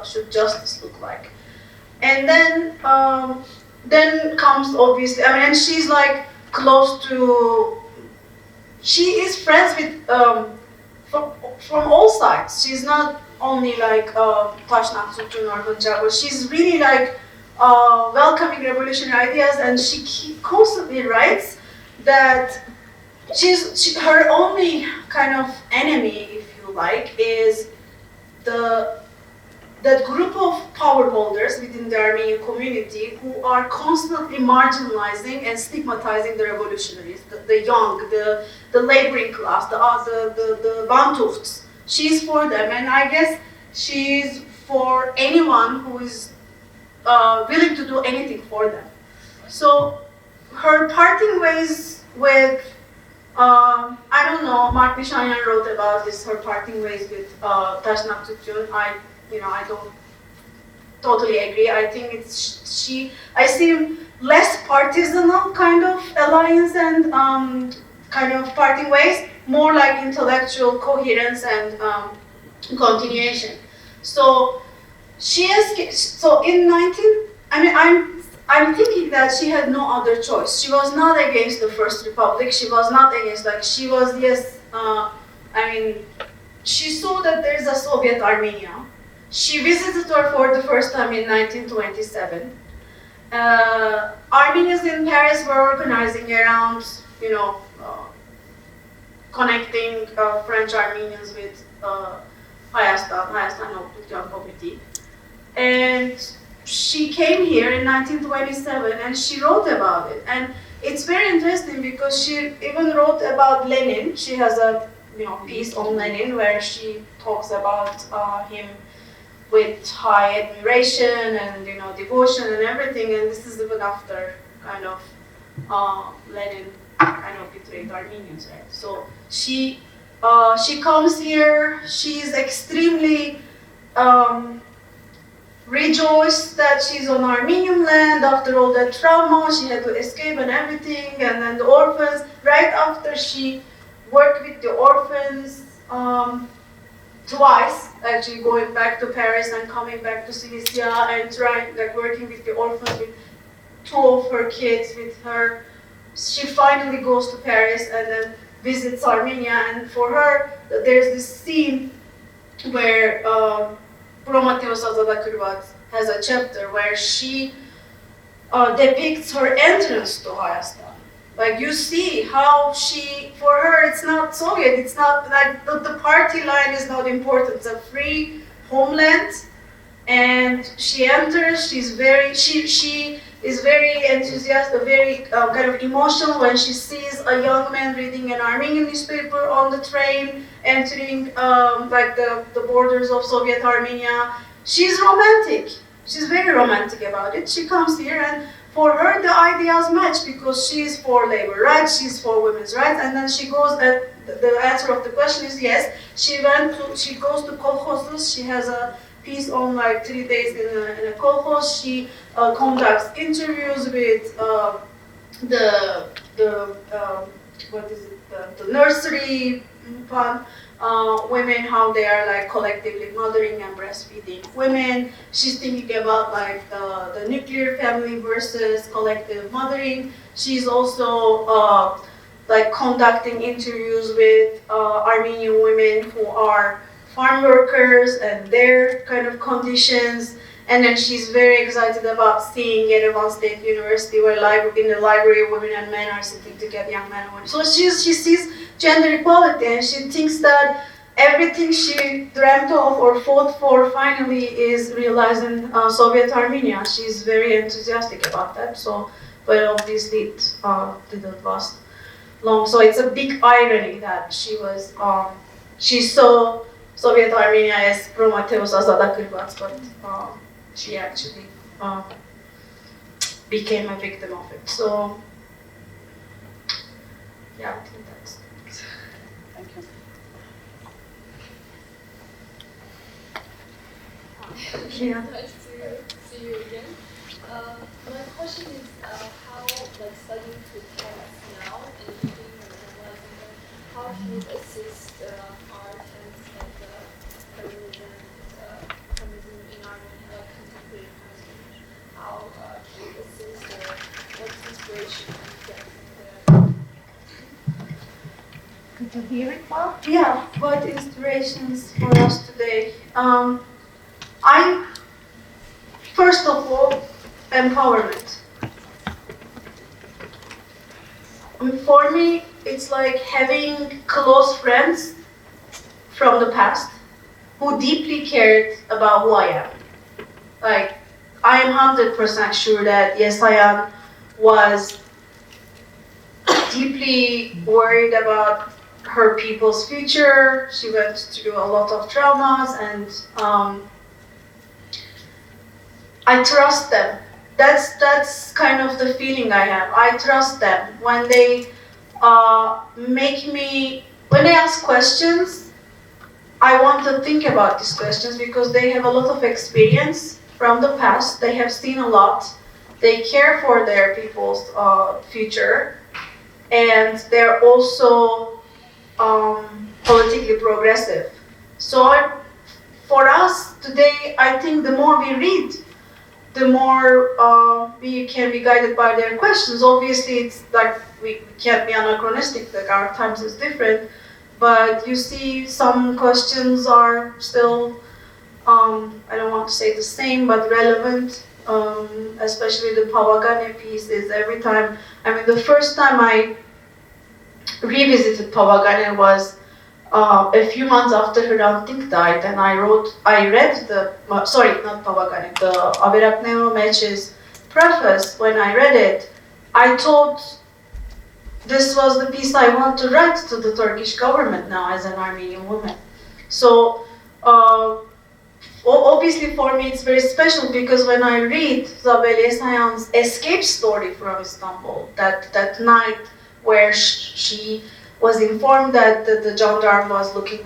should justice look like. And then comes obviously, and she's close to, she is friends with from all sides. She's not only Tashnak Sutun or Punjab, she's really welcoming revolutionary ideas, and she constantly writes that her only kind of enemy, if you like, is that group of power holders within the Armenian community who are constantly marginalizing and stigmatizing the revolutionaries, the young, the laboring class, the Bantufts. She's for them, and I guess she's for anyone who is willing to do anything for them. So her parting ways with, I don't know, Mark Mishanyan wrote about this, her parting ways with Tashnak Tutun. I don't totally agree. I think I see less partisan kind of alliance and kind of parting ways, more like intellectual coherence and continuation. So she escaped. So in 19, I mean, I'm thinking that she had no other choice. She was not against the First Republic. She was not against, like, she was, yes, I mean, she saw that there's a Soviet Armenia. She visited her for the first time in 1927. Armenians in Paris were organizing around, you know, connecting French Armenians with Hayastan community. And she came here in 1927 and she wrote about it. And it's very interesting because she even wrote about Lenin. She has a piece on Lenin where she talks about him with high admiration and devotion and everything. And this is even after kind of Lenin kind of betrayed Armenians, right? So she comes here. She's extremely rejoiced that she's on Armenian land after all that trauma. She had to escape and everything, and then the orphans. Right after she worked with the orphans twice, actually going back to Paris and coming back to Cilicia and trying, like, working with the orphans with two of her kids with her. She finally goes to Paris and then visits Armenia, and for her, there's this scene where Prometheus Azadakirvat has a chapter where she depicts her entrance to Hayastan. Like, you see how she, for her, it's not Soviet, it's not like the party line is not important. It's a free homeland, and she enters. She is very enthusiastic, very kind of emotional when she sees a young man reading an Armenian newspaper on the train, entering like the borders of Soviet Armenia. She's romantic. She's very romantic about it. She comes here, and for her the ideas match because she's for labor rights, she's for women's rights, and then she goes. The answer of the question is yes. She goes to kolkhozes. She has a piece on like 3 days in a kolkhoz. She conducts interviews with the nursery women, how they are like collectively mothering and breastfeeding women. She's thinking about like the nuclear family versus collective mothering. She's also like conducting interviews with Armenian women who are farm workers and their kind of conditions. And then she's very excited about seeing Yerevan State University, where in the library women and men are sitting together, young men and women. So she sees gender equality, and she thinks that everything she dreamt of or fought for finally is realized in Soviet Armenia. She's very enthusiastic about that. So, but obviously it didn't last long. So it's a big irony that she saw Soviet Armenia as Prometheus Azadakirvat, but she actually became a victim of it. So, yeah, I think that's. Thank you. Yeah. Nice to see you again. My question is how, like, studying Turkish now and reading and analyzing them, how can it assist art and feminism in Armenia, like contemporary feminism? How can it assist or what inspiration can you get from there? Could you hear it well? Yeah, what inspirations for us today? First of all, empowerment. For me, it's like having close friends from the past who deeply cared about who I am. Like, I am 100% sure that Yesayan was deeply worried about her people's future. She went through a lot of traumas, and I trust them. That's kind of the feeling I have. I trust them when they when they ask questions. I want to think about these questions because they have a lot of experience from the past. They have seen a lot. They care for their people's future, and they're also politically progressive. So for us today, I think the more we read, the more we can be guided by their questions. Obviously, it's like we can't be anachronistic, like our times is different, but you see some questions are still, I don't want to say the same, but relevant, especially the Pawagane piece is every time, I mean, the first time I revisited Pawagane was a few months after Hrant died, and I read the, sorry, not Pawagane, the Aberakneo Meç's preface. When I read it, I thought this was the piece I want to write to the Turkish government now as an Armenian woman. So, obviously for me it's very special because when I read Zabel Yesayan's escape story from Istanbul, that night where she was informed that the gendarme was looking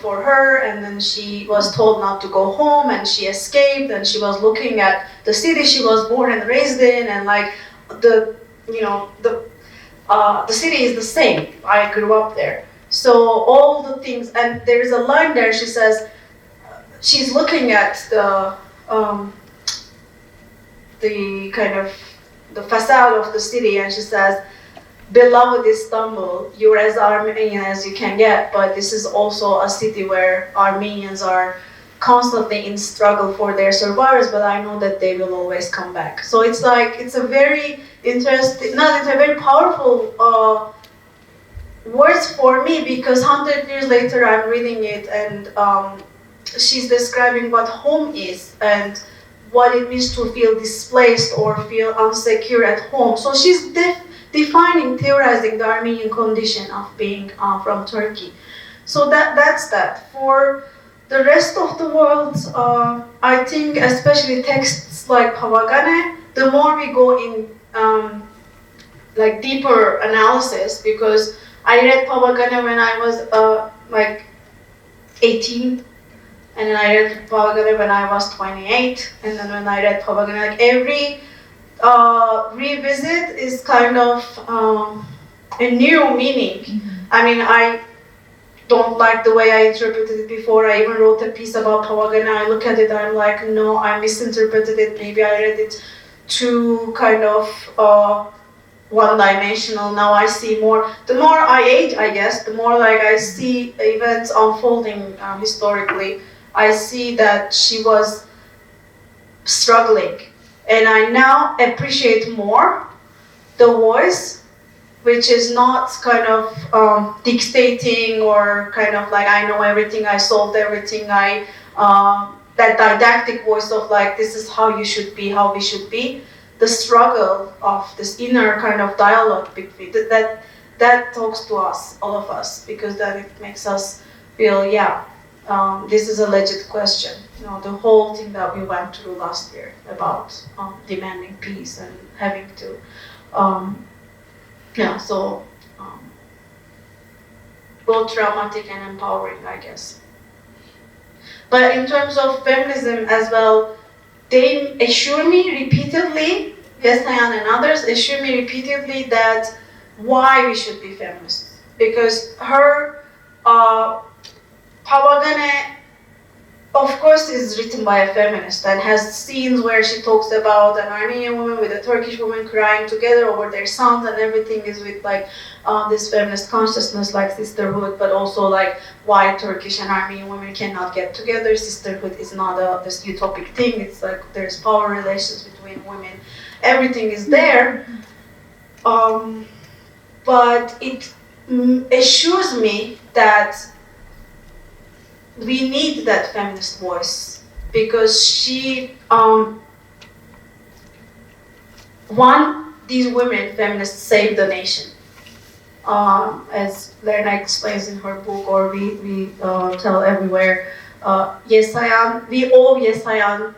for her, and then she was told not to go home, and she escaped, and she was looking at the city she was born and raised in, and like the city is the same. I grew up there, so all the things. And there is a line there. She says she's looking at the kind of the facade of the city, and she says, "Beloved Istanbul, you're as Armenian as you can get, but this is also a city where Armenians are constantly in struggle for their survivors, but I know that they will always come back." So it's like, it's a very interesting, it's a very powerful words for me, because 100 years later I'm reading it, and she's describing what home is and what it means to feel displaced or feel insecure at home. So she's defining, theorizing the Armenian condition of being from Turkey. So that's that. For the rest of the world, I think especially texts like Pawagane, the more we go in like deeper analysis, because I read Pawagane when I was like 18, and then I read Pawagane when I was 28, and then when I read Pawagane, like every revisit is kind of a new meaning. Mm-hmm. I mean, I don't like the way I interpreted it before. I even wrote a piece about Pawagane. I look at it, I'm like, no, I misinterpreted it. Maybe I read it too kind of one-dimensional. Now I see more. The more I age, I guess, the more like I see events unfolding historically. I see that she was struggling. And I now appreciate more the voice, which is not kind of dictating or kind of like, I know everything, I solved everything, that didactic voice of like, this is how you should be, how we should be. The struggle of this inner kind of dialogue between, that talks to us, all of us, because then it makes us feel, yeah, this is a legit question. You know, the whole thing that we went through last year about demanding peace and having to, both traumatic and empowering, I guess. But in terms of feminism as well, they assure me repeatedly, Yesayan and others assure me repeatedly that why we should be feminists. Because her Pawagane, of course, is written by a feminist and has scenes where she talks about an Armenian woman with a Turkish woman crying together over their sons, and everything is with like this feminist consciousness, like sisterhood, but also like why Turkish and Armenian women cannot get together. Sisterhood is not this utopic thing. It's like there's power relations between women. Everything is there, but it assures me that we need that feminist voice, because she, these women, feminists, saved the nation. As Lerna explains in her book, or we tell everywhere, Yesayan, we owe Yesayan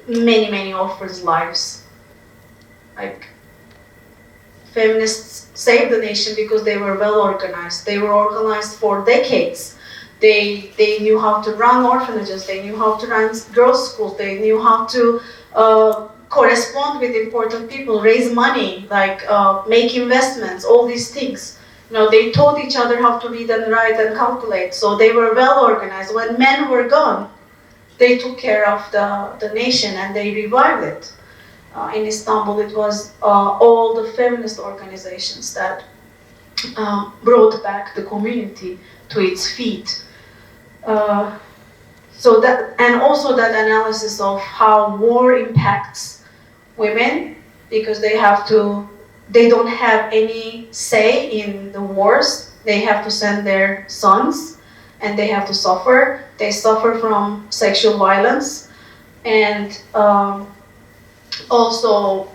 many offers lives. Like, feminists saved the nation because they were well organized. They were organized for decades. They knew how to run orphanages. They knew how to run girls' schools. They knew how to correspond with important people, raise money, like make investments, all these things. They taught each other how to read and write and calculate, so they were well organized. When men were gone, they took care of the nation and they revived it. In Istanbul, it was all the feminist organizations that brought back the community to its feet. So that, and also that analysis of how war impacts women, because they don't have any say in the wars. They have to send their sons, and they have to suffer. They suffer from sexual violence, and also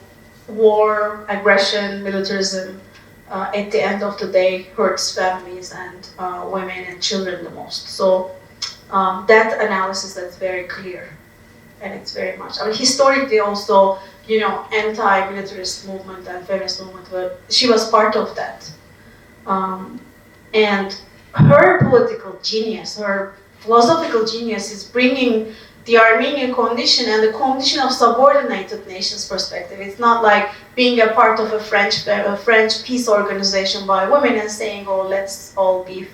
war, aggression, militarism, at the end of the day hurts families and women and children the most. So that analysis, that's very clear, and it's very much, historically also, anti-militarist movement and feminist movement, she was part of that. And her political genius, her philosophical genius is bringing the Armenian condition and the condition of subordinated nations perspective. It's not like being a part of a French peace organization by women and saying, oh, let's all be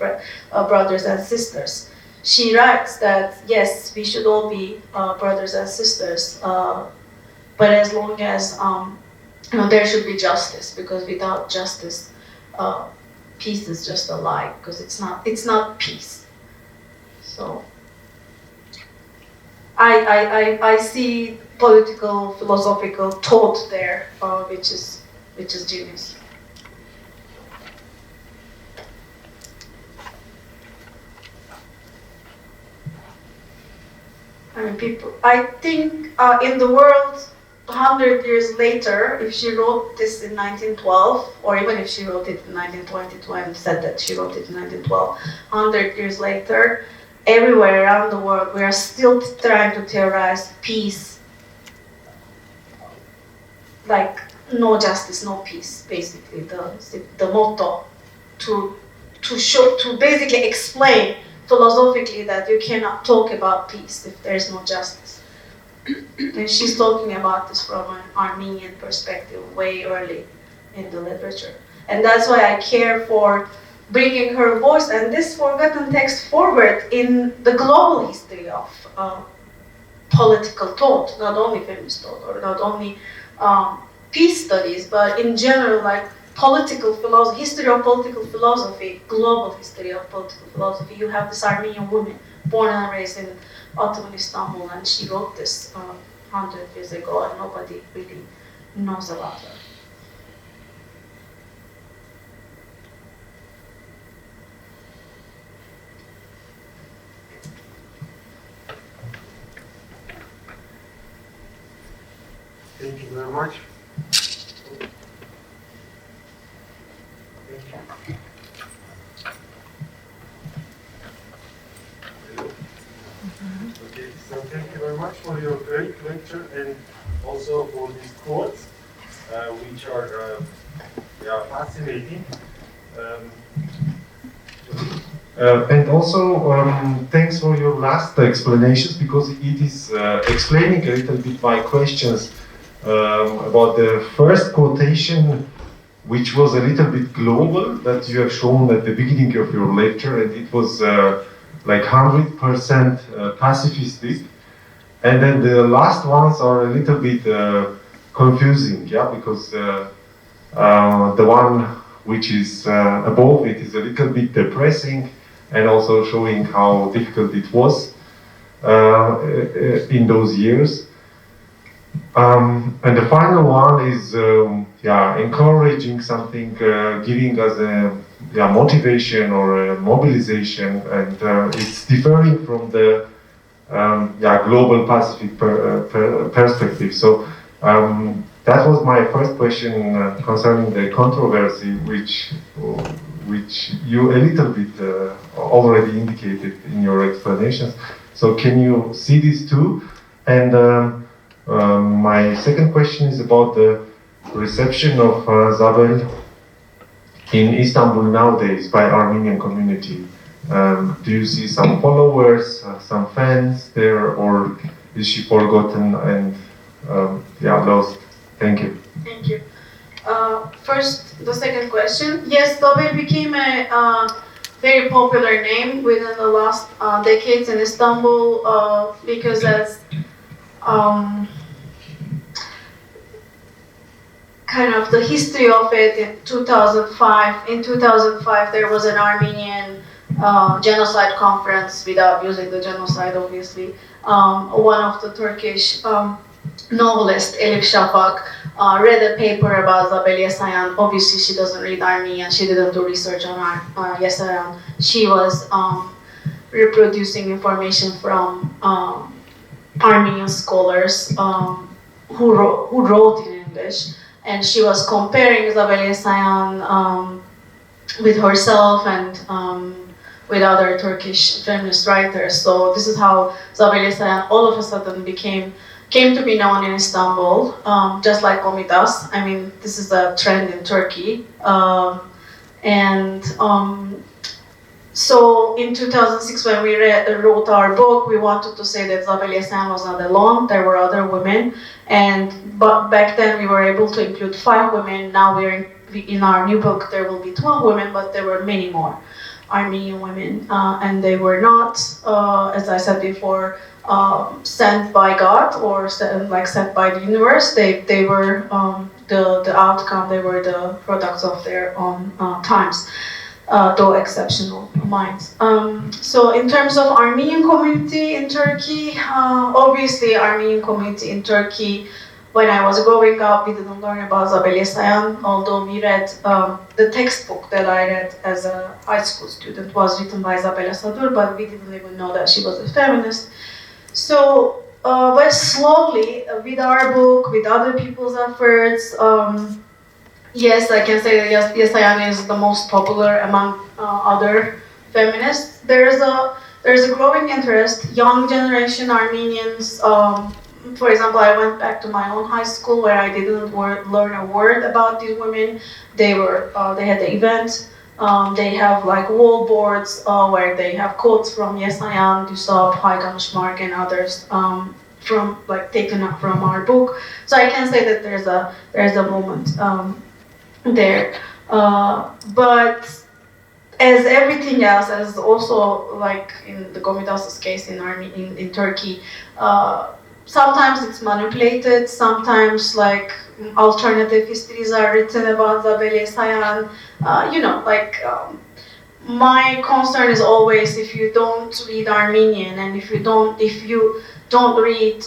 brothers and sisters. She writes that, yes, we should all be brothers and sisters, but as long as there should be justice, because without justice, peace is just a lie, because it's not peace. So I see political, philosophical thought there, which is genius. I think in the world, 100 years later, if she wrote this in 1912, or even if she wrote it in 1922 and said that she wrote it in 1912, 100 years later, everywhere around the world, we are still trying to theorize peace, like no justice, no peace, basically the motto, to basically explain philosophically that you cannot talk about peace if there is no justice. And she's talking about this from an Armenian perspective way early in the literature. And that's why I care for bringing her voice and this forgotten text forward in the global history of political thought, not only feminist thought or not only peace studies, but in general, like political philosophy, history of political philosophy, global history of political philosophy. You have this Armenian woman born and raised in Ottoman Istanbul, and she wrote this 100 years ago, and nobody really knows about her. Thank you very much. Okay, so thank you very much for your great lecture and also for these quotes, which are fascinating. And also, thanks for your last explanations, because it is explaining a little bit my questions about the first quotation, which was a little bit global, that you have shown at the beginning of your lecture, and it was like 100% pacifistic. And then the last ones are a little bit confusing, yeah, because the one which is above it is a little bit depressing, and also showing how difficult it was in those years. And the final one is encouraging something, giving us a motivation or a mobilization, and it's differing from the global Pacific perspective. So that was my first question concerning the controversy, which you a little bit already indicated in your explanations. So can you see this too? And my second question is about the reception of Zabel in Istanbul nowadays by Armenian community. Do you see some followers, some fans there, or is she forgotten and lost? Thank you. Thank you. First, the second question. Yes, Zabel became a very popular name within the last decades in Istanbul because as kind of the history of it in 2005. In 2005, there was an Armenian genocide conference without using the genocide, obviously. One of the Turkish novelist, Elif Shafak, read a paper about Zabel Yesayan. Obviously, she doesn't read Armenian. She didn't do research on Yesayan. She was reproducing information from Armenian scholars who wrote in English. And she was comparing Zabel Yesayan with herself and with other Turkish feminist writers. So this is how Zabel Yesayan all of a sudden came to be known in Istanbul, just like Komitas. I mean, this is a trend in Turkey. So in 2006, when we wrote our book, we wanted to say that Zabel Yesayan was not alone. There were other women, but back then we were able to include 5 women. Now in our new book there will be 12 women, but there were many more Armenian women, and they were not, as I said before, sent by God or sent by the universe. They were the outcome. They were the products of their own times. Though exceptional minds. So in terms of Armenian community in Turkey, obviously Armenian community in Turkey, when I was growing up, we didn't learn about Zabel Yesayan, although we read the textbook that I read as a high school student was written by Zabel Yesayan, but we didn't even know that she was a feminist. So, but slowly, with our book, with other people's efforts, yes, I can say that Yesayan is the most popular among other feminists. There's a growing interest. Young generation Armenians, for example, I went back to my own high school where I didn't learn a word about these women. They had the event. They have like wall boards where they have quotes from Yesayan, Dusab, Haygamishmark, and others. From like taken up from our book. So I can say that there's a movement there, but as everything else, as also like in the Gomidas' case in Turkey, sometimes it's manipulated, sometimes like alternative histories are written about Zabel Yesayan. My concern is always if you don't read Armenian and if you don't read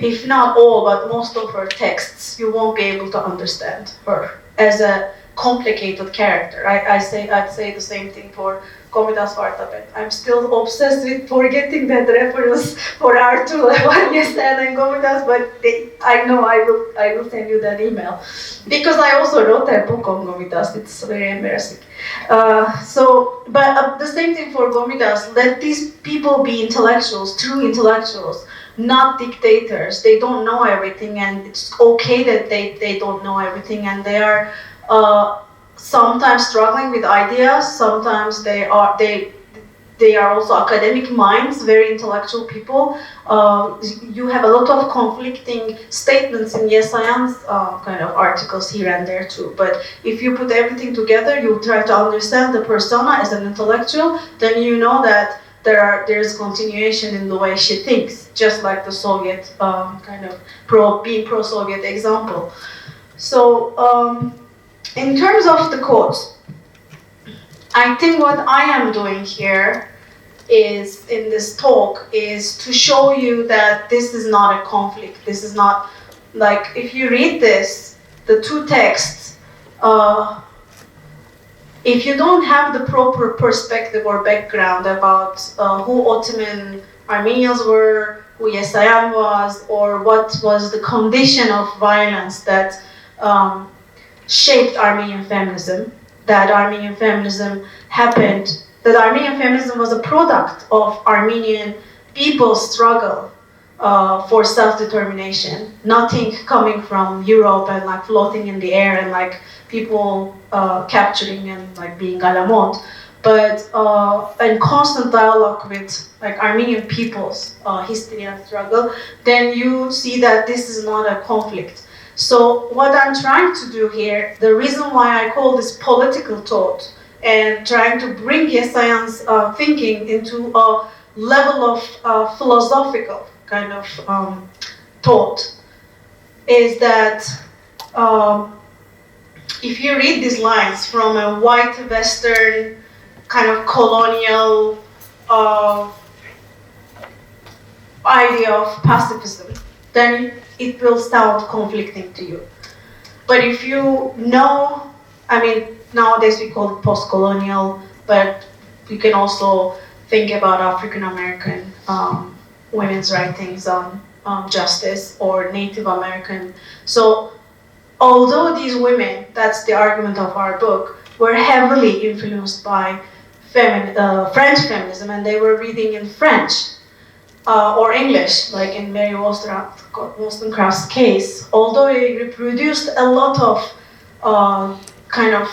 if not all, but most of her texts, you won't be able to understand her as a complicated character. I'd say the same thing for Komitas Vartabet. I'm still obsessed with forgetting that reference for Artur Yesayan and Komitas, but I know I will send you that email. Because I also wrote a book on Komitas, it's very embarrassing. But the same thing for Komitas, let these people be intellectuals, true intellectuals, not dictators. They don't know everything, and it's okay that they don't know everything, and they are sometimes struggling with ideas. Sometimes they are also academic minds, very intellectual people. You have a lot of conflicting statements in Yesayan's kind of articles here and there too. But if you put everything together, you try to understand the persona as an intellectual, then you know that there's continuation in the way she thinks, just like the Soviet kind of pro-Soviet example. So in terms of the quotes, I think what I am doing here is, in this talk, is to show you that this is not a conflict. This is not, like, if you read this, the two texts, if you don't have the proper perspective or background about who Ottoman Armenians were, who Yesayan was, or what was the condition of violence that shaped Armenian feminism, that Armenian feminism happened, that Armenian feminism was a product of Armenian people's struggle for self-determination, nothing coming from Europe and like floating in the air and like people capturing and like being galamot, but in constant dialogue with like Armenian people's history and struggle, then you see that this is not a conflict. So what I'm trying to do here, the reason why I call this political thought and trying to bring Yesayan's thinking into a level of philosophical kind of thought, is that if you read these lines from a white Western kind of colonial idea of pacifism, then it will sound conflicting to you. But if you know, I mean, nowadays we call it post-colonial, but you can also think about African American women's writings on justice or Native American. So although these women, that's the argument of our book, were heavily influenced by French feminism, and they were reading in French or English, like in Mary Wollstonecraft's case, although they reproduced a lot of kind of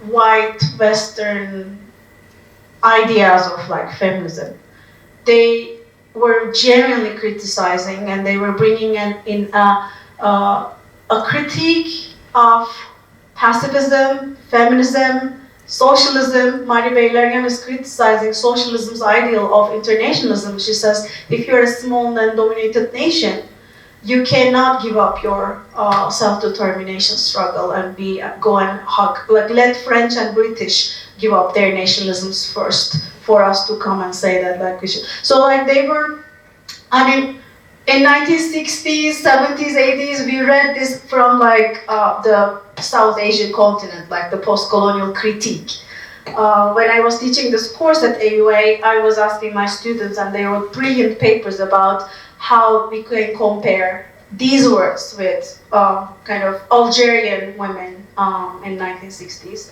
white Western ideas of like feminism, they were genuinely criticizing, and they were bringing in a critique of pacifism, feminism, socialism. Mari Beylarian is criticizing socialism's ideal of internationalism. She says, if you're a small and dominated nation, you cannot give up your self-determination struggle and go and hug. Like, let French and British give up their nationalisms first for us to come and say that like we should. So like they were, I mean, in 1960s, 70s, 80s, we read this from like the South Asian continent, like the post-colonial critique. When I was teaching this course at AUA, I was asking my students, and they wrote brilliant papers about how we can compare these words with kind of Algerian women in 1960s,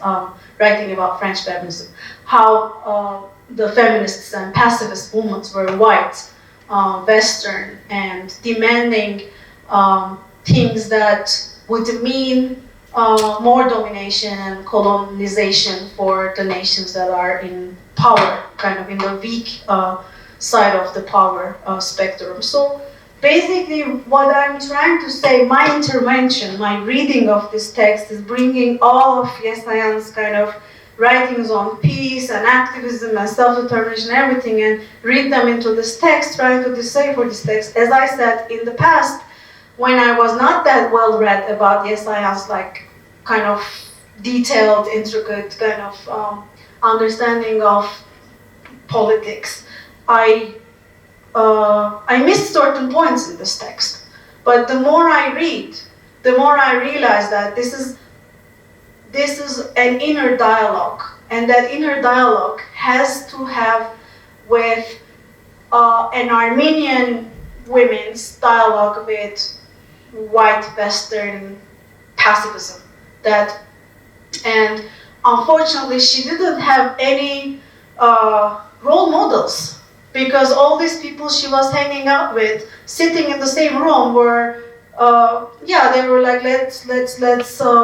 writing about French feminism, how the feminists and pacifist movements were white, Western, and demanding things that would mean more domination and colonization for the nations that are in power, kind of in the weak side of the power spectrum. So basically what I'm trying to say, my intervention, my reading of this text is bringing all of Yesayan's kind of writings on peace and activism and self-determination and everything, and read them into this text, trying to decipher this text. As I said in the past, when I was not that well read about Yesayan's like kind of detailed, intricate kind of understanding of politics, I missed certain points in this text. But the more I read, the more I realize that this is an inner dialogue, and that inner dialogue has to have with an Armenian women's dialogue with white Western pacifism. And unfortunately, she didn't have any role models, because all these people she was hanging out with, sitting in the same room, were they were like, let's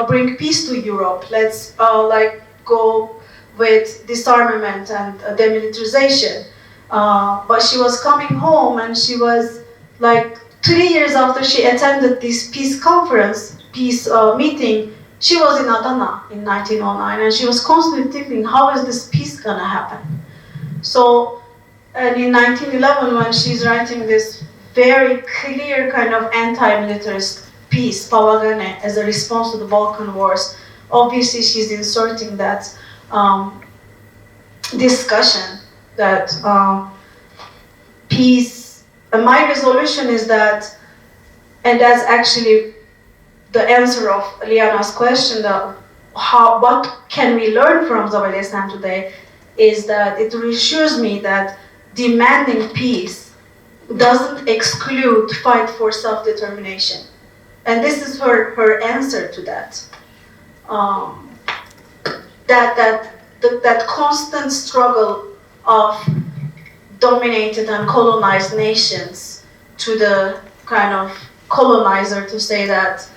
bring peace to Europe. Let's like go with disarmament and demilitarization. But she was coming home, and she was like 3 years after she attended this peace conference, peace meeting. She was in Adana in 1909, and she was constantly thinking, how is this peace gonna happen? So, and in 1911, when she's writing this very clear kind of anti-militarist piece, Pawagane, as a response to the Balkan Wars, obviously she's inserting that discussion that peace, and my resolution is that, and that's actually the answer of Liana's question, that what can we learn from Zabel Yesayan today, is that it reassures me that demanding peace doesn't exclude fight for self-determination. And this is her answer to that. That constant struggle of dominated and colonized nations to the kind of colonizer to say that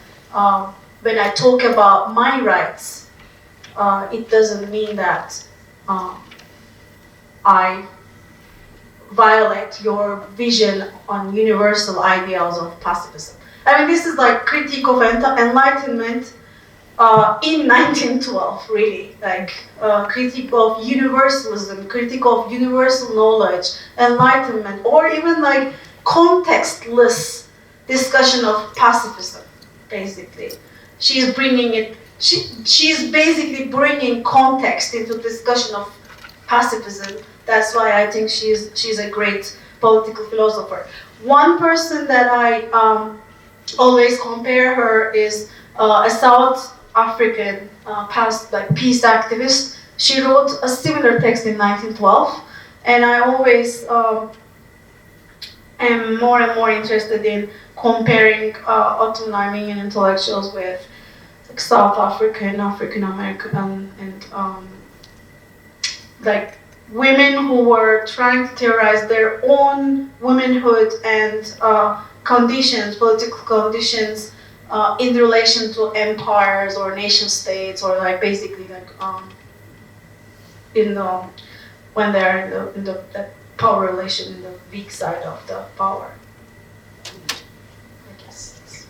when I talk about my rights, it doesn't mean that I violate your vision on universal ideals of pacifism. I mean, this is like critique of enlightenment in 1912, really, like critique of universalism, critique of universal knowledge, enlightenment, or even like contextless discussion of pacifism, basically. She's bringing it. She's basically bringing context into discussion of pacifism. That's why I think she's a great political philosopher. One person that I always compare her is a South African past like peace activist. She wrote a similar text in 1912, and I always am more and more interested in comparing Ottoman Armenian intellectuals with like South African, African American, and like women who were trying to theorize their own womanhood and conditions, political conditions, in relation to empires or nation states, or like basically like when they're in the that power relation, in the weak side of the power. I guess.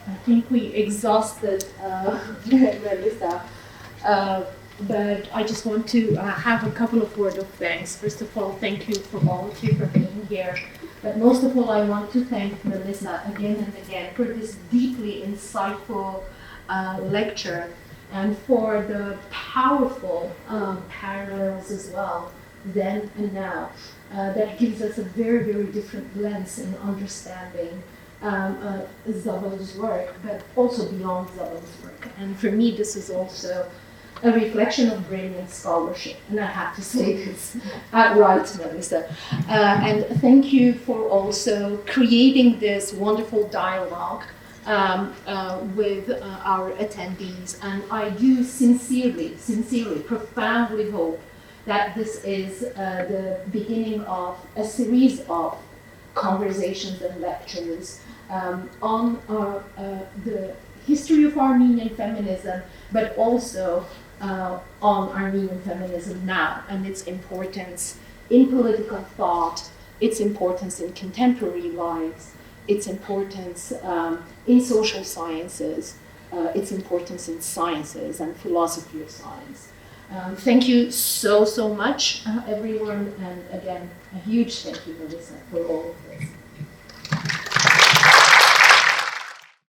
I think we exhausted Melissa, but I just want to have a couple of words of thanks. First of all, thank you for all of you for being here. But most of all, I want to thank Melissa again and again for this deeply insightful lecture, and for the powerful parallels as well, then and now. That gives us a very, very different lens in understanding Zabel's work, but also beyond Zabel's work. And for me, this is also a reflection of brilliant scholarship, and I have to say this right, Melissa. And thank you for also creating this wonderful dialogue with our attendees. And I do sincerely, profoundly hope that this is the beginning of a series of conversations and lectures on the history of Armenian feminism, but also on Armenian feminism now and its importance in political thought, its importance in contemporary lives, its importance in social sciences, its importance in sciences and philosophy of science. Thank you so much, everyone, and again, a huge thank you, Melissa, for all of this.